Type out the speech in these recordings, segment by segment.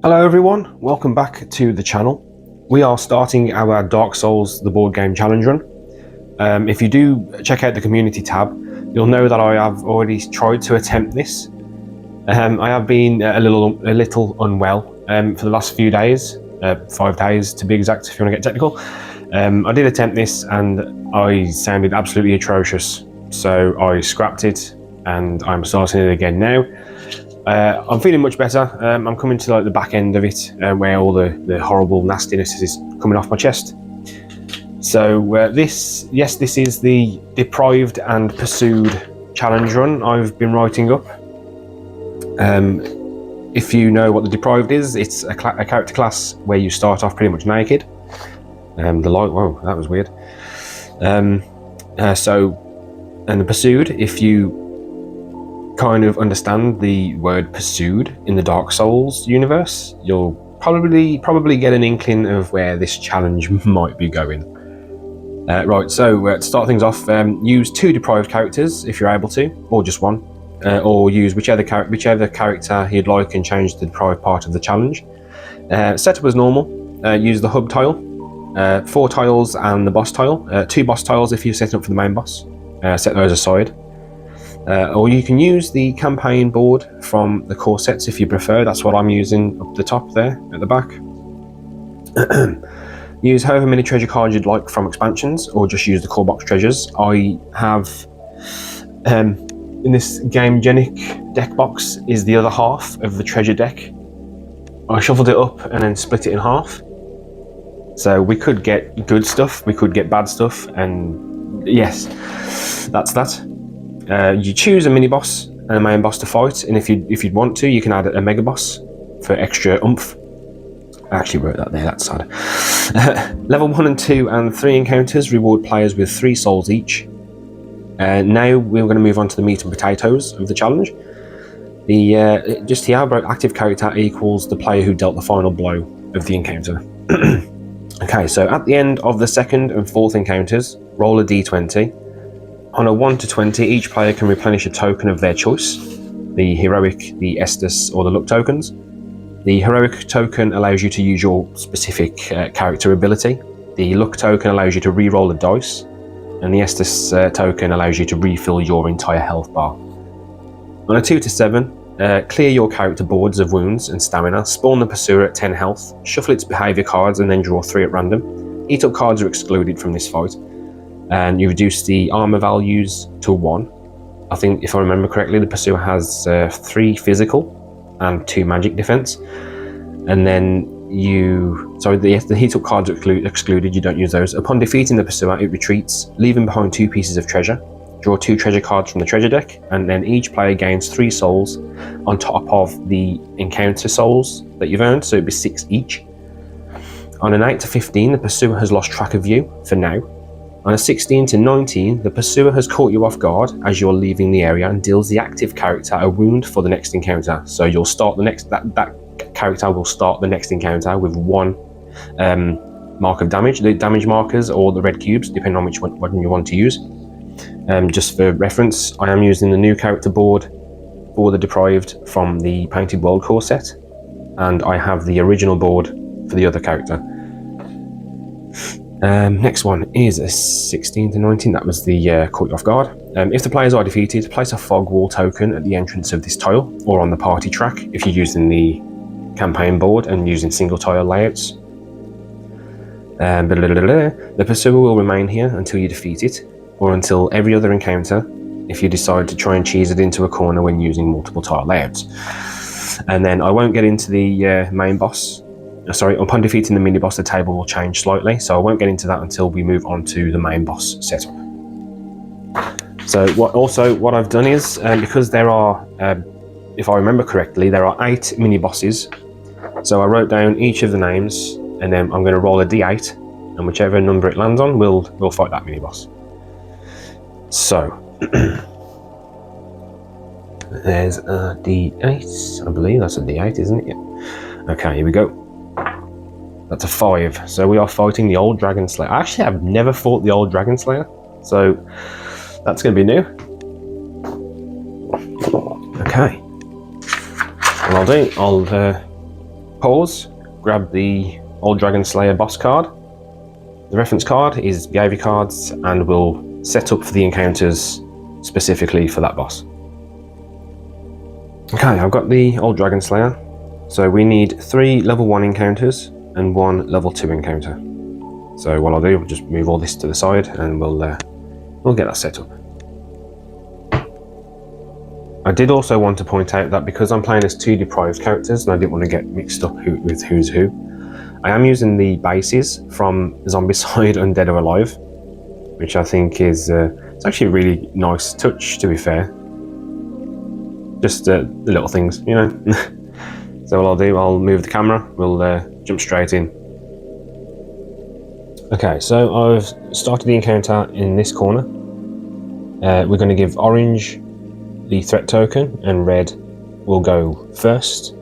Hello everyone, welcome back to the channel. We are starting our Dark Souls the board game challenge run. If you do check out the community tab, you'll know that I have already tried to attempt this. I have been a little unwell for the last few days, 5 days to be exact if you want to get technical. I did attempt this and I sounded absolutely atrocious, so I scrapped it and I'm starting it again now. I'm feeling much better. I'm coming to the back end of it, where all the horrible nastiness is coming off my chest. So this is the Deprived and Pursued challenge run I've been writing up. If you know what the Deprived is, it's a character class where you start off pretty much naked. Whoa, that was weird. And the Pursued, if you kind of understand the word pursued in the Dark Souls universe, you'll probably get an inkling of where this challenge might be going. Right, so to start things off, use 2 deprived characters if you're able to, or just one, or use whichever character you'd like and change the deprived part of the challenge. Set up as normal, use the hub tile, 4 tiles and the boss tile, 2 boss tiles if you're setting up for the main boss, set those aside. Or you can use the campaign board from the core sets if you prefer. That's what I'm using up the top there at the back. Use however many treasure cards you'd like from expansions, or just use the core box treasures. I have in this Game Genic deck box is the other half of the treasure deck. I shuffled it up and then split it in half. So we could get good stuff, we could get bad stuff, and yes, that's that. You choose a mini boss and a main boss to fight, and if you'd want to, you can add a mega boss for extra oomph. I actually wrote that there, that's sad. Level 1 and 2 and 3 encounters reward players with 3 souls each. Now we're going to move on to the meat and potatoes of the challenge. Just here, active character equals the player who dealt the final blow of the encounter. Okay, so at the end of the 2nd and 4th encounters, roll a d20. On a 1 to 20, each player can replenish a token of their choice, the heroic, the Estus, or the luck tokens. The heroic token allows you to use your specific character ability. The luck token allows you to re-roll the dice, and the Estus token allows you to refill your entire health bar. On a 2 to 7, clear your character boards of wounds and stamina, spawn the pursuer at 10 health, shuffle its behaviour cards, and then draw 3 at random. Eat up cards are excluded from this fight. And you reduce the armor values to 1. I think, if I remember correctly, the pursuer has 3 physical and 2 magic defense. And then the heat up cards are excluded, you don't use those. Upon defeating the pursuer, it retreats, leaving behind 2 pieces of treasure. Draw 2 treasure cards from the treasure deck, and then each player gains 3 souls on top of the encounter souls that you've earned, so it'd be 6 each. On an 8 to 15, the pursuer has lost track of you for now. On a 16 to 19, the pursuer has caught you off guard as you're leaving the area and deals the active character a wound for the next encounter. So you'll start that character will start the next encounter with 1 mark of damage. The damage markers or the red cubes, depending on which one you want to use. Just for reference, I am using the new character board for the Deprived from the Painted World core set, and I have the original board for the other character. Next one is a 16 to 19, that was the caught you off guard. If the players are defeated, place a fog wall token at the entrance of this tile or on the party track if you're using the campaign board and using single tile layouts. The pursuer will remain here until you defeat it, or until every other encounter if you decide to try and cheese it into a corner when using multiple tile layouts. And then I won't get into the main boss. Upon defeating the mini boss, the table will change slightly, so I won't get into that until we move on to the main boss setup. So what I've done is, because there are, if I remember correctly, there are 8 mini bosses. So I wrote down each of the names, and then I'm going to roll a d8, and whichever number it lands on, we'll fight that mini boss. So there's a d8, I believe that's a d8, isn't it? Yeah. Okay, here we go. That's a 5. So we are fighting the old Dragon Slayer. Actually, I've never fought the old Dragon Slayer, so that's going to be new. Okay. What I'll pause, grab the Old Dragon Slayer boss card. The reference card is behaviour cards, and we'll set up for the encounters specifically for that boss. Okay, I've got the Old Dragon Slayer. So we need 3 level 1 encounters and 1 level 2 encounter. So what I'll do, I'll just move all this to the side and we'll get that set up. I did also want to point out that because I'm playing as 2 Deprived characters and I didn't want to get mixed up with who's who, I am using the bases from Zombicide and Dead or Alive, which I think is it's actually a really nice touch, to be fair. Just the little things, you know. So what I'll do, I'll move the camera, we'll jump straight in. Okay, so I've started the encounter in this corner. We're going to give orange the threat token and red will go first.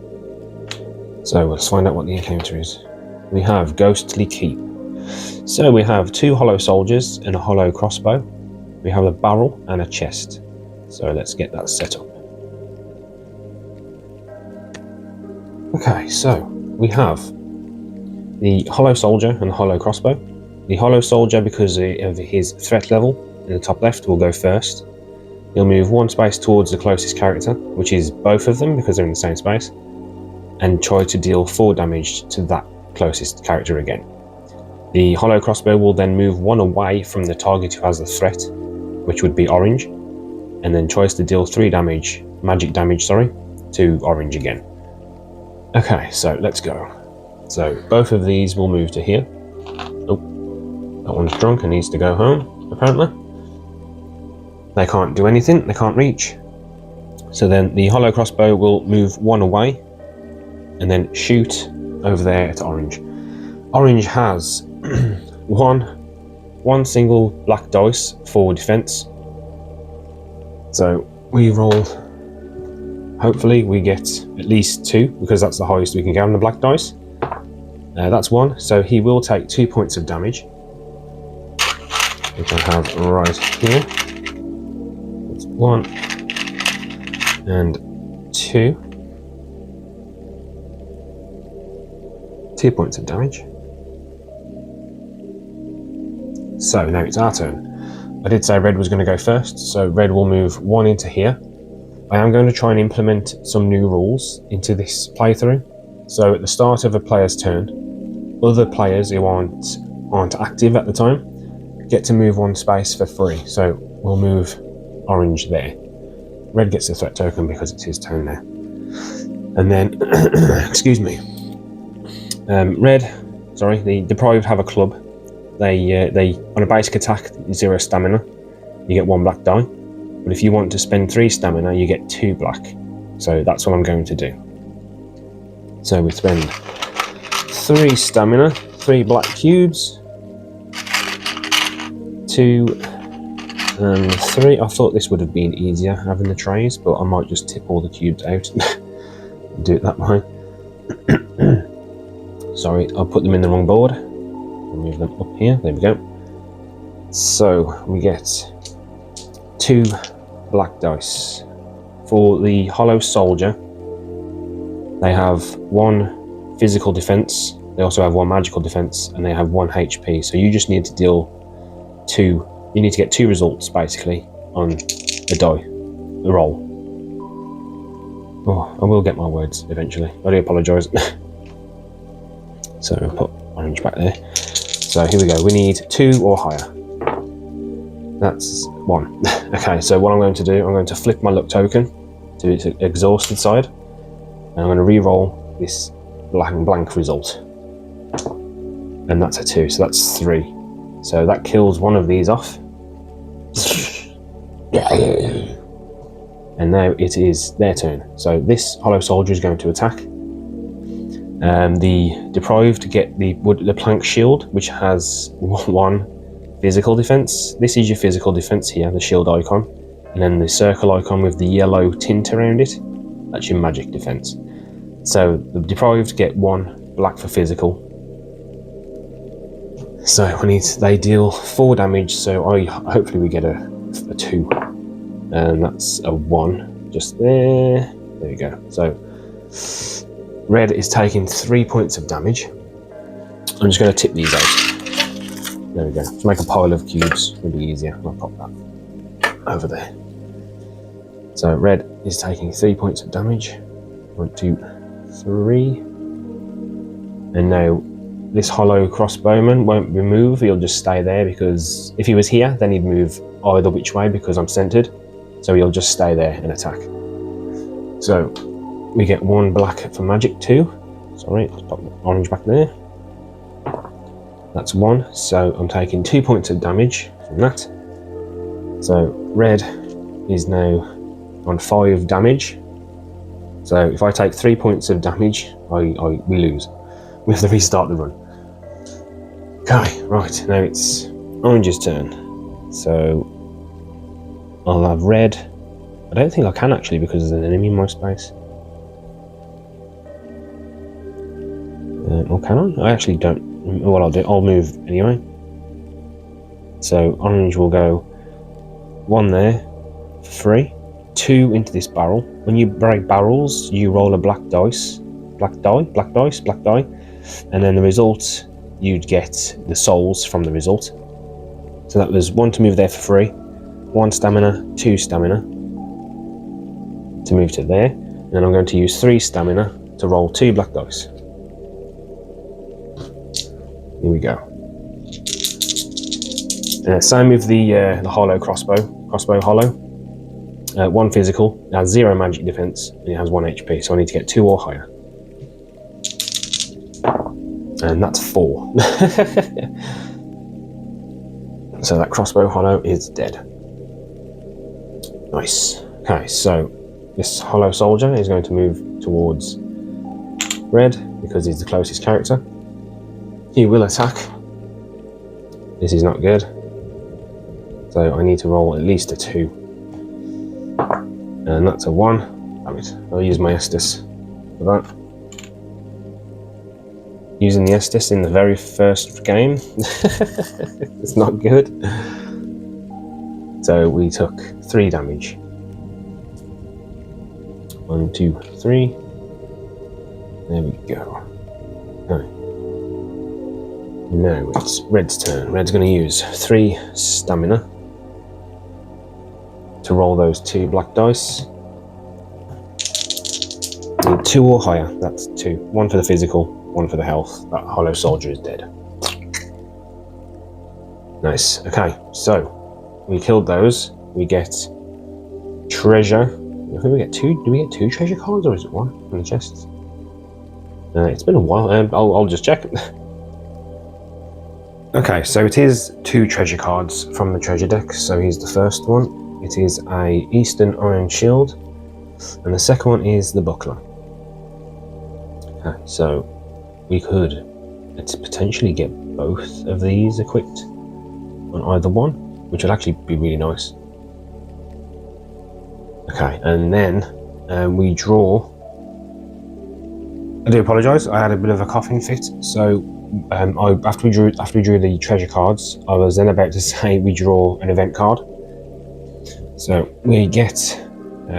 So let's find out what the encounter is. We have Ghostly Keep. So we have 2 hollow soldiers and a hollow crossbow. We have a barrel and a chest. So let's get that set up. Okay, so we have the hollow soldier and the hollow crossbow. The hollow soldier, because of his threat level in the top left, will go first. He'll move 1 space towards the closest character, which is both of them because they're in the same space, and try to deal 4 damage to that closest character again. The hollow crossbow will then move 1 away from the target who has the threat, which would be orange, and then tries to deal 3 damage, magic damage, to orange again. Okay, so let's go. So both of these will move to here. Oh, that one's drunk and needs to go home, apparently. They can't do anything, they can't reach. So then the hollow crossbow will move 1 away and then shoot over there at orange. Orange has one single black dice for defense. So we roll, hopefully we get at least 2, because that's the highest we can get on the black dice. That's 1, so he will take 2 points of damage, which I have right here. That's 1 and 2. 2 points of damage. So now it's our turn. I did say red was going to go first, so red will move 1 into here. I am going to try and implement some new rules into this playthrough. So at the start of a player's turn, other players who aren't active at the time get to move 1 space for free. So we'll move orange there. Red gets the threat token because it's his turn now. And then, excuse me, the Deprived have a club. They on a basic attack, 0 stamina, you get 1 black die. But if you want to spend 3 stamina, you get 2 black. So that's what I'm going to do. So we spend 3 stamina, 3 black cubes, 2 and 3. I thought this would have been easier having the trays, but I might just tip all the cubes out and do it that way. Sorry, I'll put them in the wrong board. I'll move them up here. There we go. So we get 2 black dice. For the hollow soldier, they have 1 physical defense. They also have 1 magical defense, and they have 1 HP. So you just need to deal 2. You need to get 2 results basically on the die, the roll. Oh, I will get my words eventually. I do apologise. So I'll put orange back there. So here we go. We need 2 or higher. That's 1. Okay, so what I'm going to do, I'm going to flip my luck token to its exhausted side, and I'm going to re-roll this blank result. And that's a 2, so that's 3. So that kills 1 of these off. And now it is their turn. So this hollow soldier is going to attack. The Deprived get the plank shield, which has 1 physical defense. This is your physical defense here, the shield icon. And then the circle icon with the yellow tint around it, that's your magic defense. So the Deprived get 1 black for physical. So they deal 4 damage, so hopefully we get a 2. And that's a 1 just there. There we go. So Red is taking 3 points of damage. I'm just going to tip these out. There we go. To make a pile of cubes would be easier. I'll pop that over there. So red is taking 3 points of damage. 1, 2, 3. And now this hollow crossbowman won't move. He'll just stay there because if he was here, then he'd move either which way because I'm centered. So he'll just stay there and attack. So we get 1 black for magic 2. Sorry, let's pop the orange back there. That's 1, so I'm taking 2 points of damage from that. So red is now on 5 damage. So if I take 3 points of damage, we lose. We have to restart the run. Okay, right, now it's orange's turn. So I'll have red. I don't think I can actually because there's an enemy in my space. Or can I? I actually don't. What I'll do, I'll move anyway. So orange will go 1 there for free, 2 into this barrel. When you break barrels, you roll a black dice, and then the result, you'd get the souls from the result. So that was 1 to move there for free, 1 stamina, 2 stamina to move to there, and then I'm going to use 3 stamina to roll 2 black dice. Here we go. Same with the hollow crossbow hollow. 1 physical, it has 0 magic defense, and it has 1 HP, so I need to get 2 or higher. And that's 4. So that crossbow hollow is dead. Nice. Okay, so this hollow soldier is going to move towards red because he's the closest character. He will attack. This is not good. So I need to roll at least a 2. And that's a 1. Damn it. I'll use my Estus for that. Using the Estus in the very first game. It's not good. So we took 3 damage. 1, 2, 3. There we go. Right. Now it's red's turn. Red's going to use 3 stamina to roll those 2 black dice. Need 2 or higher. That's 2. 1 for the physical, 1 for the health. That hollow soldier is dead. Nice. Okay, so we killed those. We get treasure. I think we get 2. Do we get 2 treasure cards or is it 1 from the chests? It's been a while. I'll just check. Okay, so it is 2 treasure cards from the treasure deck. So here's the first one. It is a Eastern Iron Shield, and the second one is the buckler. Okay, so we could potentially get both of these equipped on either one, which would actually be really nice. Okay, and then we draw. I do apologise. I had a bit of a coughing fit, so. After we drew the treasure cards, I was then about to say we draw an event card. So we get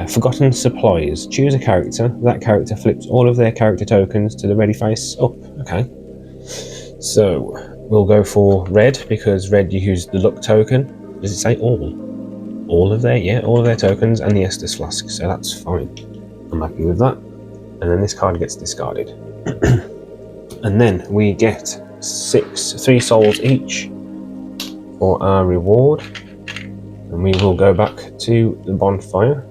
Forgotten Supplies. Choose a character. That character flips all of their character tokens to the ready face up. Okay. So we'll go for red because red used the luck token. Does it say all? All of their tokens and the Estus flask. So that's fine. I'm happy with that. And then this card gets discarded. And then we get 3 souls each for our reward. And we will go back to the bonfire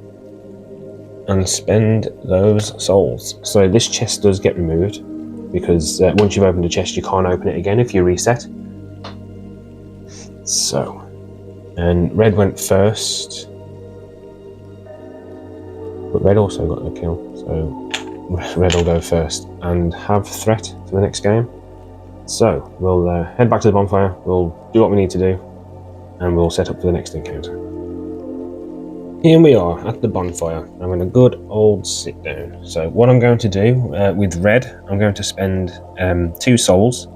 and spend those souls. So this chest does get removed because once you've opened a chest, you can't open it again if you reset. So, and red went first, but red also got the kill. So red will go first and have threat for the next game. So we'll head back to the bonfire, we'll do what we need to do, and we'll set up for the next encounter. Here we are at the bonfire. I'm in a good old sit down. So what I'm going to do with red, I'm going to spend 2 souls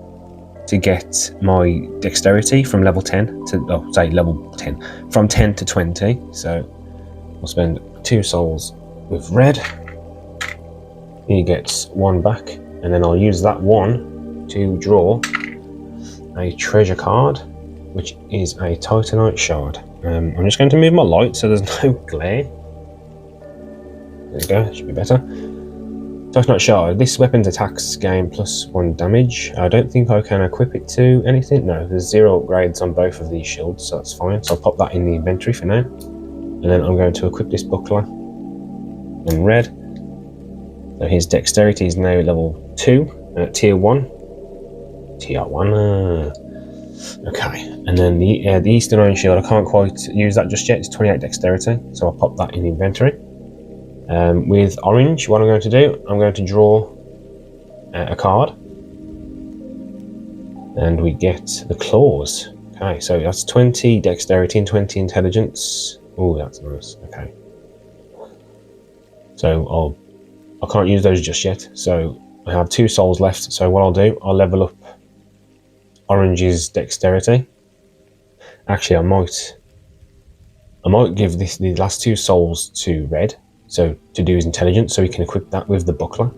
to get my dexterity from level 10 to, level 10, from 10 to 20. So we'll spend 2 souls with red. he gets 1 back, and then I'll use that 1 to draw a treasure card, which is a Titanite shard. I'm just going to move my light so there's no glare. There we go, that should be better. Titanite shard. This weapon's attacks gain +1 damage. I don't think I can equip it to anything. No, there's 0 upgrades on both of these shields, so that's fine. So I'll pop that in the inventory for now. And then I'm going to equip this buckler on red. So his dexterity is now level 2, tier 1. Tier 1. Okay, and then the Eastern Iron Shield, I can't quite use that just yet. It's 28 dexterity, so I'll pop that in the inventory. With orange, what I'm going to do, I'm going to draw a card, and we get the claws. Okay, so that's 20 dexterity and 20 intelligence. Oh, that's nice. Okay, so I can't use those just yet. So I have 2 souls left. So what I'll do, I'll level up orange's dexterity. Actually, I might give the last 2 souls to red. So to do his intelligence, so he can equip that with the buckler,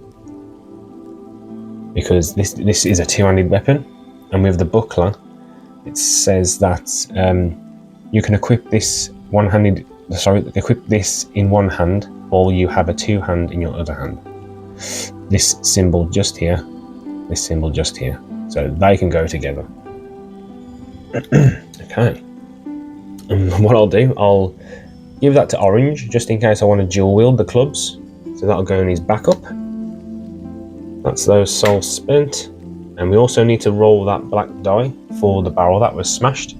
because this is a 2-handed weapon, and with the buckler, it says that you can equip this equip this in one hand, or you have a 2-hand in your other hand. This symbol just here, so they can go together. Okay, and what I'll do, I'll give that to orange, just in case I want to dual wield the clubs. So that'll go in his backup. That's those souls spent. And we also need to roll that black die for the barrel that was smashed.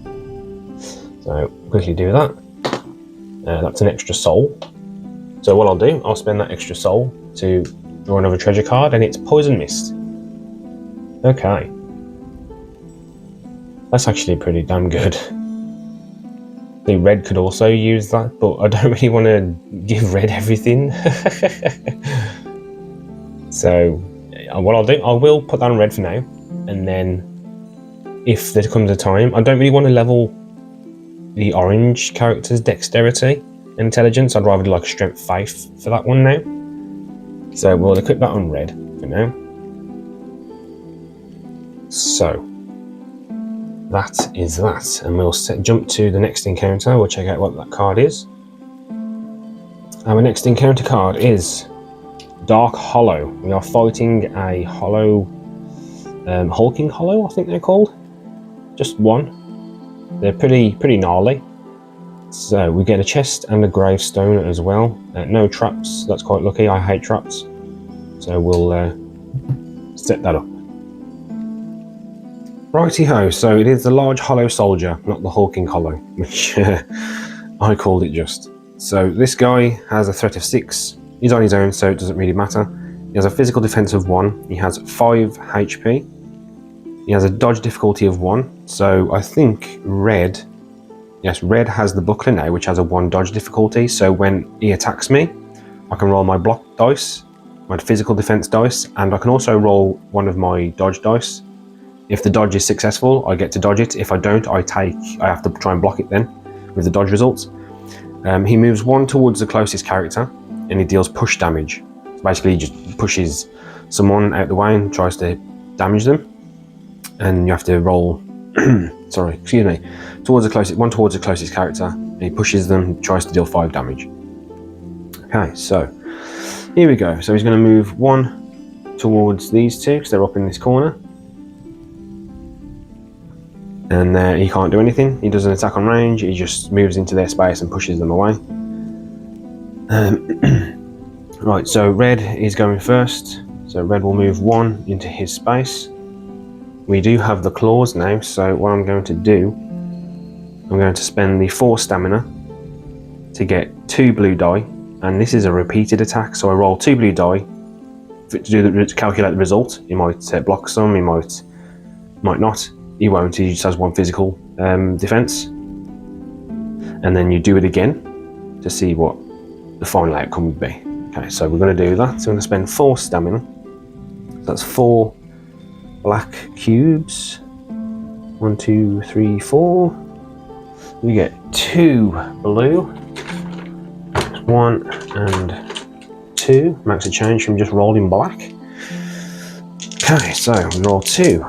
So quickly do that. That's an extra soul. So what I'll do, I'll spend that extra soul to draw another treasure card, and it's Poison Mist. Okay. That's actually pretty damn good. The red could also use that, but I don't really want to give red everything. So what I'll do, I will put that on red for now, and then if there comes a time, I don't really want to level the orange character's dexterity and intelligence. I'd rather do like strength 5 for that one now. So we'll equip that on red for now. So that is that, and we'll jump to the next encounter. We'll check out what that card is. Our next encounter card is Dark Hollow. We are fighting a hollow, hulking hollow, I think they're called. Just one. They're pretty gnarly. So we get a chest and a gravestone as well. No traps. That's quite lucky. I hate traps. So we'll set that up. Righty-ho, so it is the large hollow soldier, not the hulking hollow, which I called it just. So this guy has a threat of 6. He's on his own, so it doesn't really matter. He has a physical defense of 1. He has 5 HP. He has a dodge difficulty of 1. So I think red has the buckler now, which has a 1 dodge difficulty. So when he attacks me, I can roll my block dice, my physical defense dice, and I can also roll one of my dodge dice. If the dodge is successful, I get to dodge it. If I don't, I have to try and block it then with the dodge results. He moves 1 towards the closest character, and he deals push damage. So basically, he just pushes someone out the way and tries to damage them. And you have to roll, towards the closest character, and he pushes them, tries to deal 5 damage. Okay, so here we go. So he's going to move 1 towards these 2, because they're up in this corner. And he can't do anything. He does an attack on range. He just moves into their space and pushes them away. Right, so red is going first. So red will move 1 into his space. We do have the claws now, so what I'm going to do, I'm going to spend the 4 stamina to get 2 blue die. And this is a repeated attack, so I roll 2 blue die to calculate the result. He might block some, he might not. He won't, he just has 1 physical defense. And then you do it again to see what the final outcome would be. Okay, so we're going to do that. So we're going to spend 4 stamina. So that's 4 black cubes. 1, 2, 3, 4. We get 2 blue. 1 and 2. 2 makes a change from just rolling black. Okay, so we roll 2.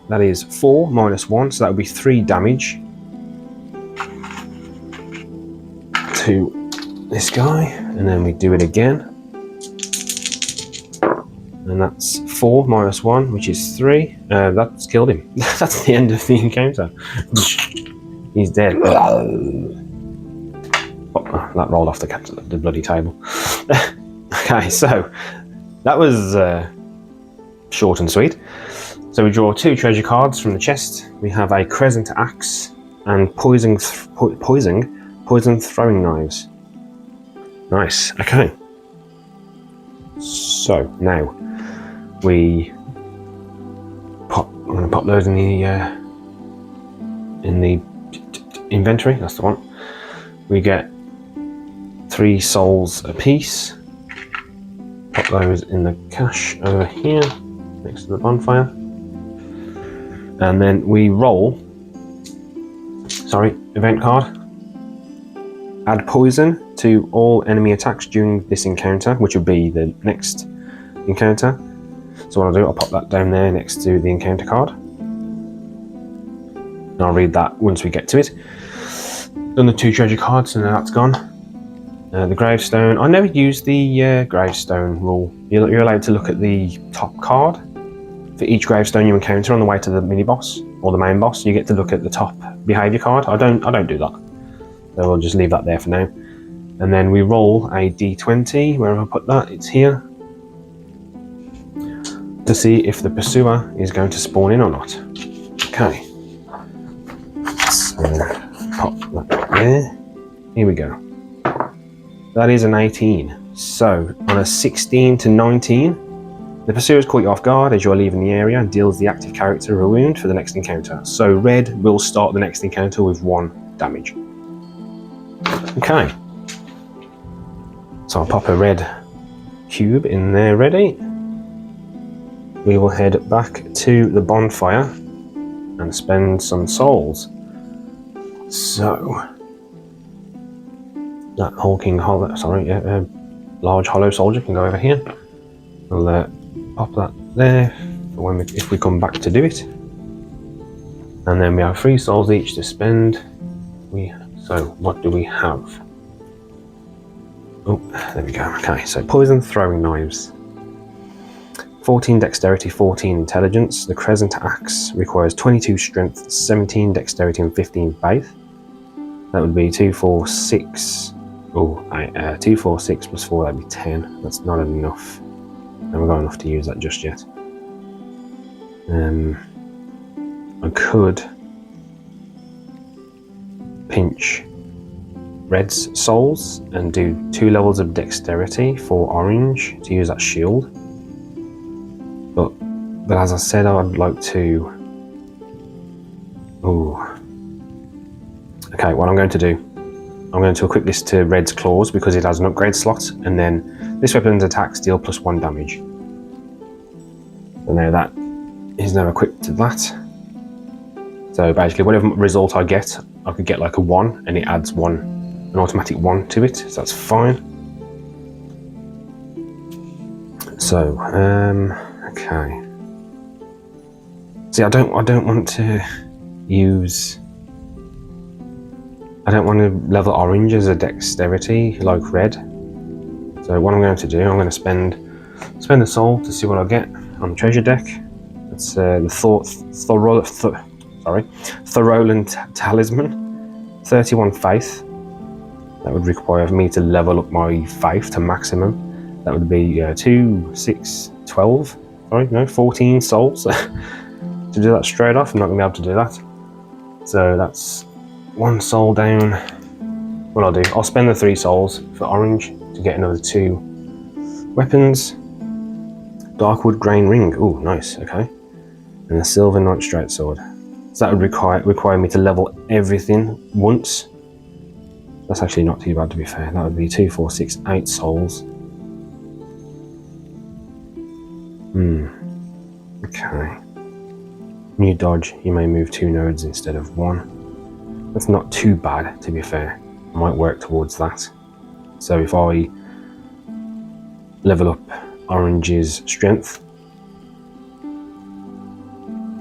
That is 4 minus 1, so that would be 3 damage to this guy, and then we do it again. And that's 4 minus 1, which is 3. That's killed him. That's the end of the encounter. He's dead. Oh, that rolled off the bloody table. Okay, so that was short and sweet. So we draw 2 treasure cards from the chest. We have a crescent axe and poison throwing knives. Nice. Okay. So now I'm going to pop those in the inventory. That's the one. We get 3 souls apiece. Pop those in the cache over here next to the bonfire, and then we roll. Event card. Add poison to all enemy attacks during this encounter, which will be the next encounter. So what I'll do, I'll pop that down there next to the encounter card. And I'll read that once we get to it. Done the 2 treasure cards, and now that's gone. The gravestone. I never used the gravestone rule. You're allowed to look at the top card for each gravestone you encounter on the way to the mini boss or the main boss. You get to look at the top behavior card. I don't do that. So we'll just leave that there for now. And then we roll a d20. Wherever I put that, it's here, to see if the pursuer is going to spawn in or not. Okay. So pop that there. Here we go. That is an 18. So on a 16 to 19, the pursuer has caught you off guard as you are leaving the area and deals the active character a wound for the next encounter. So red will start the next encounter with 1 damage. Okay. So I'll pop a red cube in there ready. We will head back to the bonfire and spend some souls. So that large hollow soldier can go over here. We'll pop that there for if we come back to do it. And then we have 3 souls each to spend. So what do we have? Oh, there we go. Okay, so poison throwing knives. 14 dexterity, 14 intelligence. The crescent axe requires 22 strength, 17 dexterity, and 15 faith. That would be 2, 4, 6. 2, 4, 6 plus 4, that'd be 10. That's not enough. I haven't got enough to use that just yet. I could pinch red's souls and do 2 levels of dexterity for orange to use that shield. But as I said, I'd like to... Okay, what I'm going to do, I'm going to equip this to red's claws because it has an upgrade slot, and then this weapon's attacks deal +1 damage. So now that is now equipped to that. So basically whatever result I get, I could get like a 1 and it adds an automatic 1 to it, so that's fine. So, okay. See, I don't want to use... I don't want to level orange as a dexterity like red. So what I'm going to do, I'm going to spend the soul to see what I get on the treasure deck. It's the Thoroughland Talisman, 31 faith. That would require me to level up my faith to maximum. That would be 2, 6, 12. 14 souls. To do that straight off, I'm not going to be able to do that. So that's 1 soul down. What I'll do, I'll spend the 3 souls for orange to get another 2 weapons. Darkwood grain ring. Oh, nice. Okay. And the silver knight straight sword. So that would require me to level everything once. That's actually not too bad, to be fair. That would be 2, 4, 6, 8 souls. Okay. New dodge. You may move 2 nodes instead of 1. That's not too bad, to be fair. I might work towards that. So if I level up orange's strength.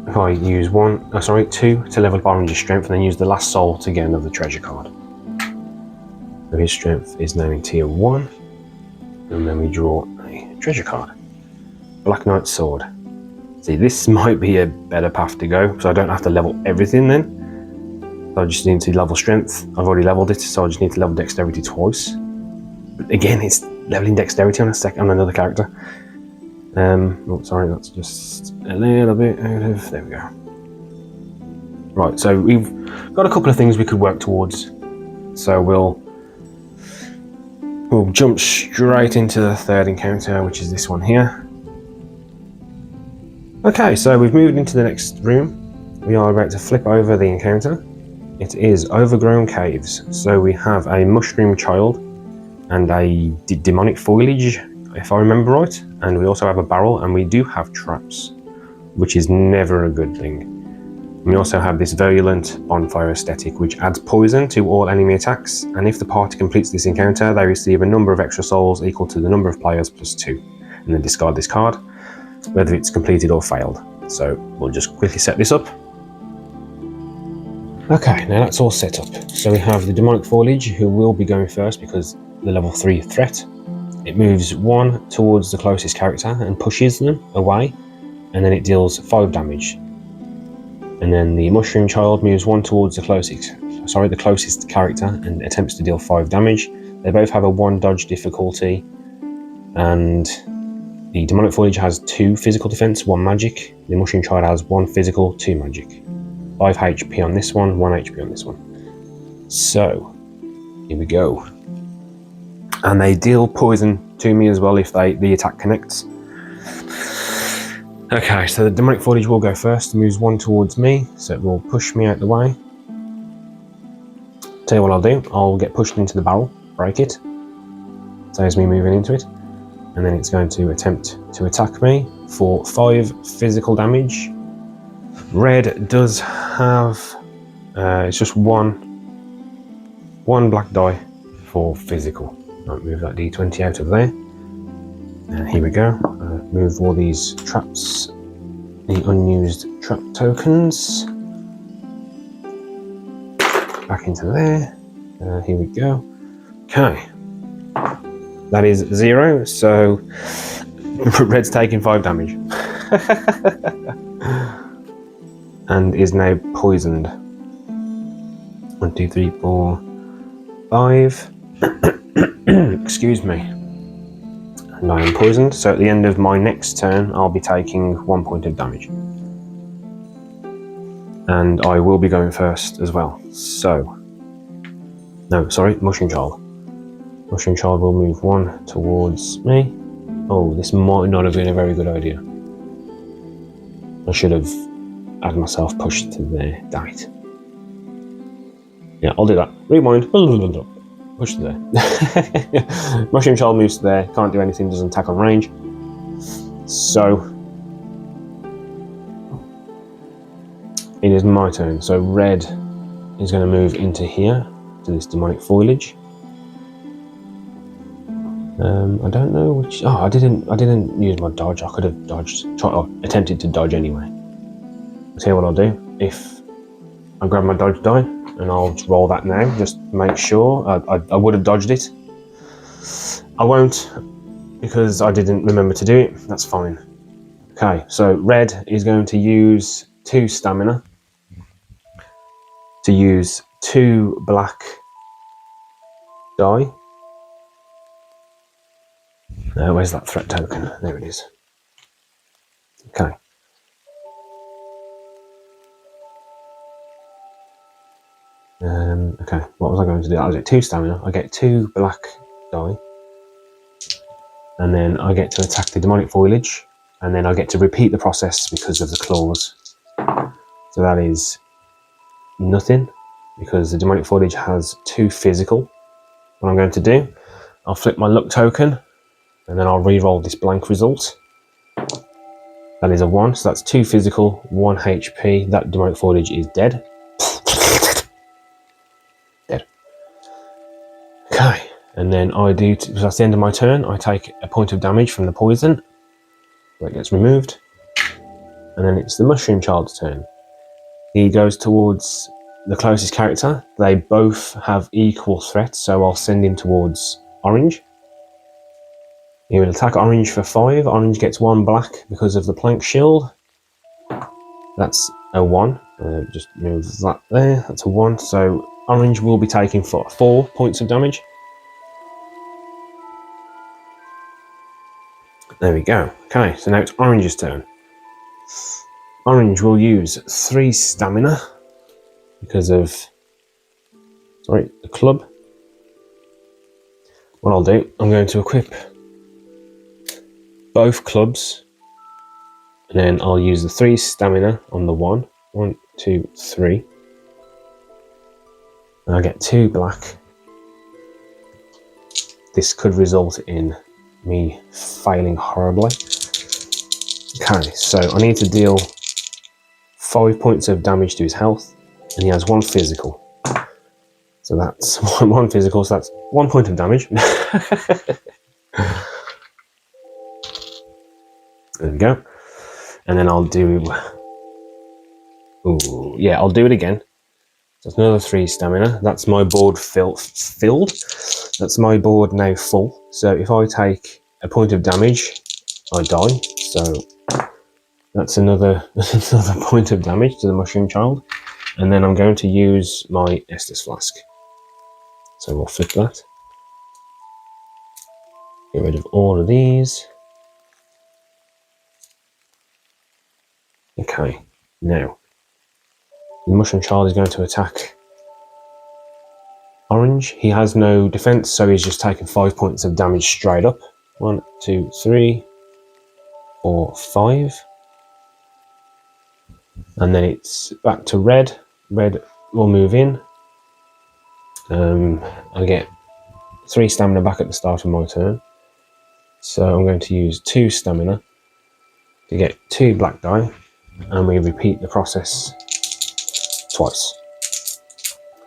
If I use two to level up orange's strength, and then use the last soul to get another treasure card. So his strength is now in tier 1, and then we draw a treasure card. Black Knight's Sword. See, this might be a better path to go, so I don't have to level everything then. So I just need to level strength. I've already leveled it, so I just need to level dexterity twice. But again, it's leveling dexterity on another character. Oh, sorry, that's just a little bit out of. There we go. Right, so we've got a couple of things we could work towards. So we'll jump straight into the third encounter, which is this one here. Okay, so we've moved into the next room. We are about to flip over the encounter. It is Overgrown Caves. So we have a mushroom child and a demonic foliage, if I remember right. And we also have a barrel, and we do have traps, which is never a good thing. We also have this virulent bonfire aesthetic, which adds poison to all enemy attacks, and if the party completes this encounter, they receive a number of extra souls equal to the number of players plus 2, and then discard this card, whether it's completed or failed. So we'll just quickly set this up. Okay, now that's all set up. So we have the demonic foliage, who will be going first because the level 3 threat. It moves 1 towards the closest character and pushes them away, and then it deals 5 damage. And then the mushroom child moves 1 towards the closest character and attempts to deal 5 damage. They both have a 1 dodge difficulty, and the demonic foliage has 2 physical defense, 1 magic. The mushroom child has 1 physical, 2 magic. 5 HP on this one, 1 HP on this one. So here we go. And they deal poison to me as well if the attack connects. Okay, so the demonic foliage will go first. It moves 1 towards me, so it will push me out the way. Tell you what I'll do, I'll get pushed into the barrel, break it. Saves me moving into it. And then it's going to attempt to attack me for 5 physical damage. Red does have, it's just one black die for physical. Right, move that d20 out of there. And here we go. Move all these traps, the unused trap tokens, back into there. Here we go. Okay. That is 0, so Red's taking 5 damage. And is now poisoned. 1, 2, 3, 4, 5. Excuse me. And I am poisoned, so at the end of my next turn, I'll be taking 1 point of damage. And I will be going first as well. So, no, sorry, Mushroom Child. Mushroom Child will move 1 towards me. Oh, this might not have been a very good idea. I should have had myself pushed to there. Damn it. Yeah, I'll do that. Rewind. Push to there. Mushroom Child moves to there. Can't do anything, doesn't attack on range. So, it is my turn. So Red is going to move into here, to this demonic foliage. I don't know which. Oh, I didn't use my dodge. I could have attempted to dodge anyway. I'll tell you what I'll do. If I grab my dodge die and I'll just roll that now, just make sure. I would have dodged it. I won't because I didn't remember to do it. That's fine. Okay, so Red is going to use 2 stamina to use 2 black die. Where's that threat token? There it is. Okay. Okay, what was I going to do? I was at 2 stamina. I get 2 black die. And then I get to attack the demonic foliage. And then I get to repeat the process because of the claws. So that is nothing, because the demonic foliage has 2 physical. What I'm going to do, I'll flip my luck token, and then I'll re-roll this blank result. That is a 1, so that's 2 physical, 1 HP. That demonic foliage is dead. Dead. Okay, And then so that's the end of my turn. I take a point of damage from the poison. That gets removed. And then it's the Mushroom Child's turn. He goes towards the closest character. They both have equal threats, so I'll send him towards Orange. He will attack Orange for 5. Orange gets 1 black because of the plank shield. That's a 1. Just move that there. That's a 1. So Orange will be taking 4 points of damage. There we go. Okay, so now it's Orange's turn. Orange will use 3 stamina because of the club. What I'll do, I'm going to equip both clubs, and then I'll use the 3 stamina on the 1. 1, 2, 3. And I'll get 2 black. This could result in me failing horribly. Okay, so I need to deal 5 points of damage to his health, and he has 1 physical. So that's 1 physical, so that's 1 point of damage. There we go. And then I'll do... Ooh, yeah, I'll do it again. So it's another 3 stamina. That's my board filled. That's my board now full. So if I take a point of damage, I die. So that's another point of damage to the Mushroom Child. And then I'm going to use my Estus Flask. So we'll flip that. Get rid of all of these. Okay, now the Mushroom Child is going to attack Orange. He has no defense, so he's just taking 5 points of damage straight up. 1, 2, 3, 4, 5. And then it's back to Red. Red will move in. I get 3 stamina back at the start of my turn. So I'm going to use 2 stamina to get 2 black die. And we repeat the process twice.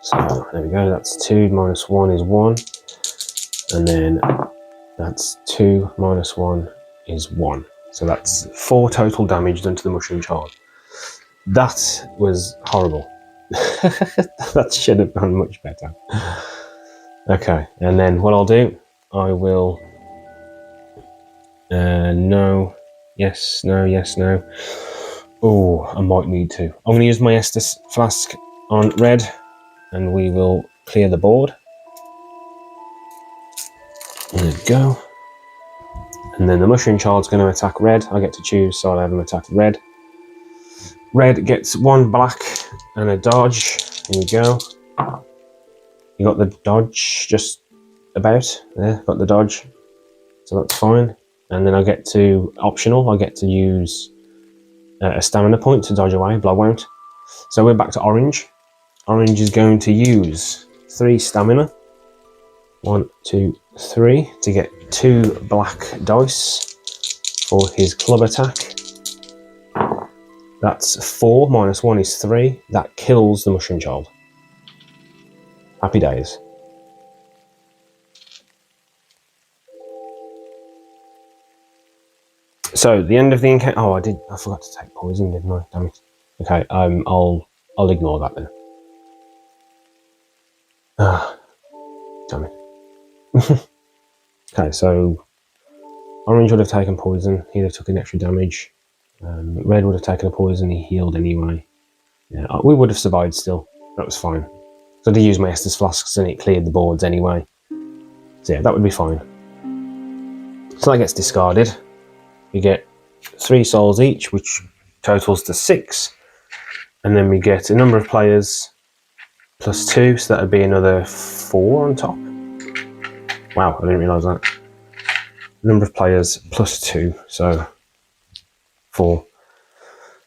So there we go, that's 2 minus 1 is 1. And then that's 2 minus 1 is 1. So that's 4 total damage done to the Mushroom Child. That was horrible. That should have gone much better. Okay, and then what I'll do, I will... no. Yes, no, yes, no. Oh, I might need to. I'm going to use my Estus Flask on Red, and we will clear the board. There we go. And then the Mushroom Child's going to attack Red. I get to choose, so I'll have him attack Red. Red gets 1 black and a dodge. Here we go. You got the dodge just about. There, got the dodge. So that's fine. And then I get to, optional, I get to use a stamina point to dodge away, but I won't. So we're back to Orange. Orange is going to use 3 stamina. 1, 2, 3 to get 2 black dice for his club attack. That's 4 minus 1 is 3. That kills the Mushroom Child. Happy days. So the end of the encounter. Oh, I forgot to take poison, didn't I? Damn it. Okay, I'll ignore that then. Damn it. Okay, so Orange would have taken poison. He'd have taken extra damage. Red would have taken a poison. He healed anyway. Yeah, we would have survived still. That was fine. So I did use my Estus Flasks and it cleared the boards anyway. So yeah, that would be fine. So that gets discarded. We get 3 souls each, which totals to 6. And then we get a number of players plus 2, so that would be another 4 on top. Wow, I didn't realise that. Number of players plus 2, so 4.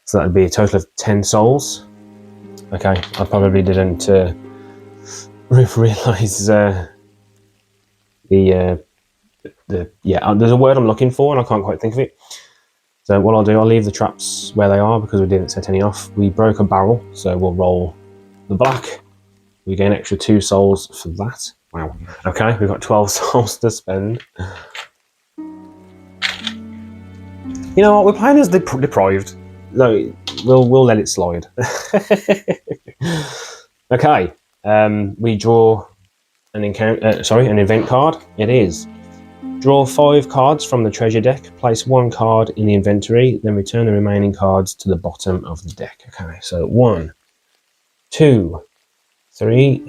So that would be a total of 10 souls. Okay, I probably didn't realise there's a word I'm looking for and I can't quite think of it. So what I'll do, I'll leave the traps where they are because we didn't set any off. We broke a barrel, so we'll roll the black. We gain extra 2 souls for that. Wow. Okay, we've got 12 souls to spend. You know what? We're playing as Deprived. No, we'll let it slide. Okay. We draw an event card. It is. Draw 5 cards from the treasure deck. Place 1 card in the inventory. Then return the remaining cards to the bottom of the deck. Okay. So 1, 2, 3,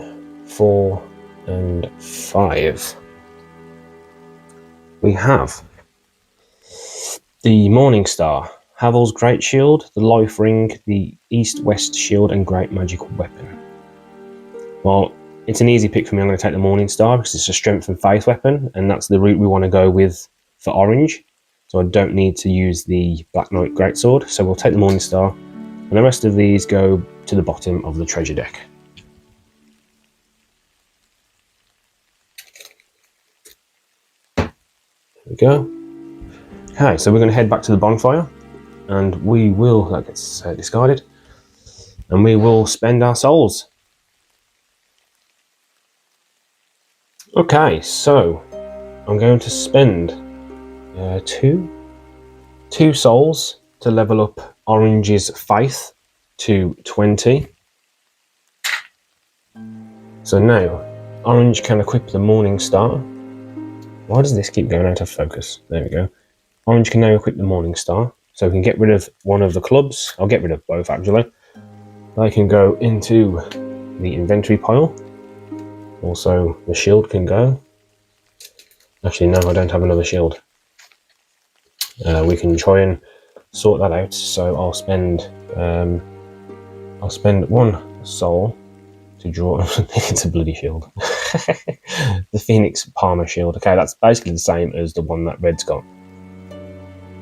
4, and 5. We have the Morning Star, Havel's Great Shield, the Life Ring, the East-West Shield, and Great Magical Weapon. Well, it's an easy pick for me. I'm going to take the Morning Star because it's a Strength and Faith weapon, and that's the route we want to go with for orange. So I don't need to use the Black Knight Greatsword. So we'll take the Morning Star, and the rest of these go to the bottom of the treasure deck. There we go. Okay, so we're going to head back to the bonfire, and we will, that gets discarded, and we will spend our souls. Okay, so I'm going to spend two souls to level up Orange's Faith to 20. So now, Orange can equip the Morning Star. Why does this keep going out of focus? There we go. Orange can now equip the Morning Star. So we can get rid of one of the clubs. I'll get rid of both, actually. They can go into the inventory pile. Also, the shield can go. Actually, no, I don't have another shield. We can try and sort that out. So I'll spend 1 soul to draw. It's a bloody shield. The Phoenix Palmer shield. Okay, that's basically the same as the one that Red's got.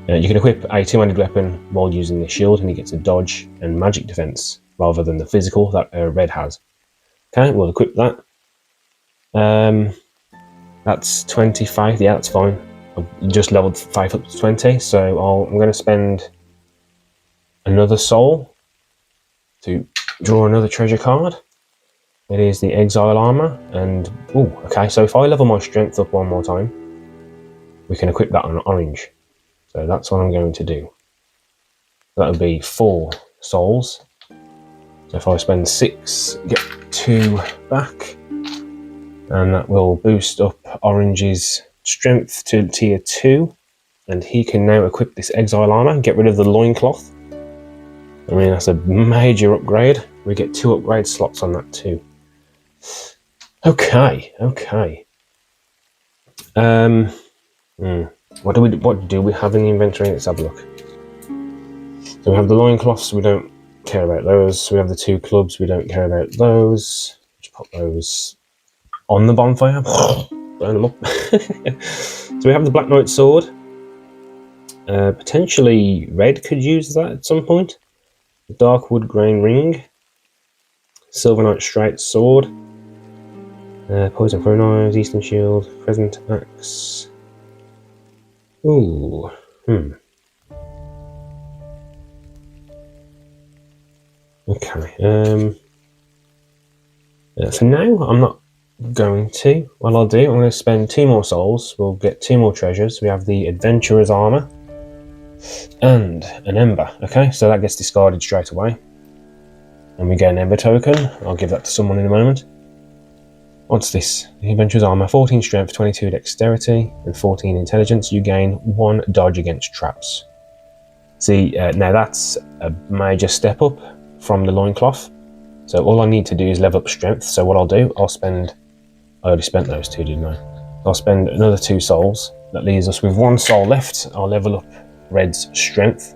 You can equip a 2-handed weapon while using the shield, and he gets a dodge and magic defense rather than the physical that Red has. Okay, we'll equip that. That's 25. Yeah, that's fine. I've just leveled 5 up to 20, so I'm going to spend another soul to draw another treasure card. It is the Exile Armor, and okay. So if I level my strength up one more time, we can equip that on orange. So that's what I'm going to do. That would be 4 souls. So if I spend 6, get 2 back, and that will boost up Orange's strength to tier 2, and he can now equip this Exile Armor and get rid of the loincloth. I mean, that's a major upgrade. We get 2 upgrade slots on that too. Okay. What do we have in the inventory? Let's have a look. So we have the loincloths, we don't care about those. We have the 2 clubs, we don't care about those. Just put those on the bonfire. Burn them up. So we have the Black Knight sword. Potentially Red could use that at some point. The Darkwood Grain ring. Silver Knight straight sword. Poison for knives, Eastern shield, Crescent axe. Ooh. Okay. For now, I'm not going to. What I'll do, I'm going to spend 2 more souls. We'll get 2 more treasures. We have the Adventurer's Armor and an Ember. Okay, so that gets discarded straight away. And we get an Ember token. I'll give that to someone in a moment. What's this? The Adventurer's Armor. 14 strength, 22 dexterity, and 14 intelligence. You gain 1 dodge against traps. See, now that's a major step up from the loincloth. So all I need to do is level up strength. So what I'll do, I already spent those 2, didn't I? I'll spend another 2 souls. That leaves us with 1 soul left. I'll level up Red's strength.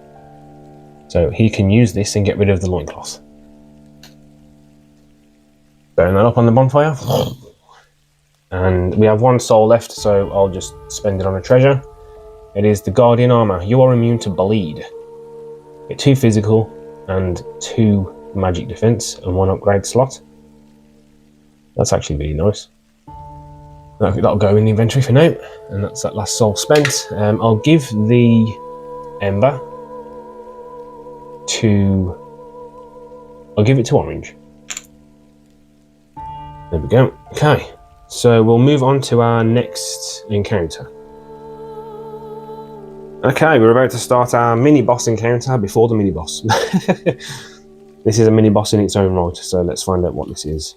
So he can use this and get rid of the loincloth. Burn that up on the bonfire. And we have 1 soul left, so I'll just spend it on a treasure. It is the Guardian Armor. You are immune to bleed. Get 2 physical and 2 magic defense and 1 upgrade slot. That's actually really nice. That'll go in the inventory for now, and that's that last soul spent. I'll give the Ember to... I'll give it to Orange. There we go. Okay. So we'll move on to our next encounter. Okay, we're about to start our mini-boss encounter before the mini-boss. This is a mini-boss in its own right, so let's find out what this is.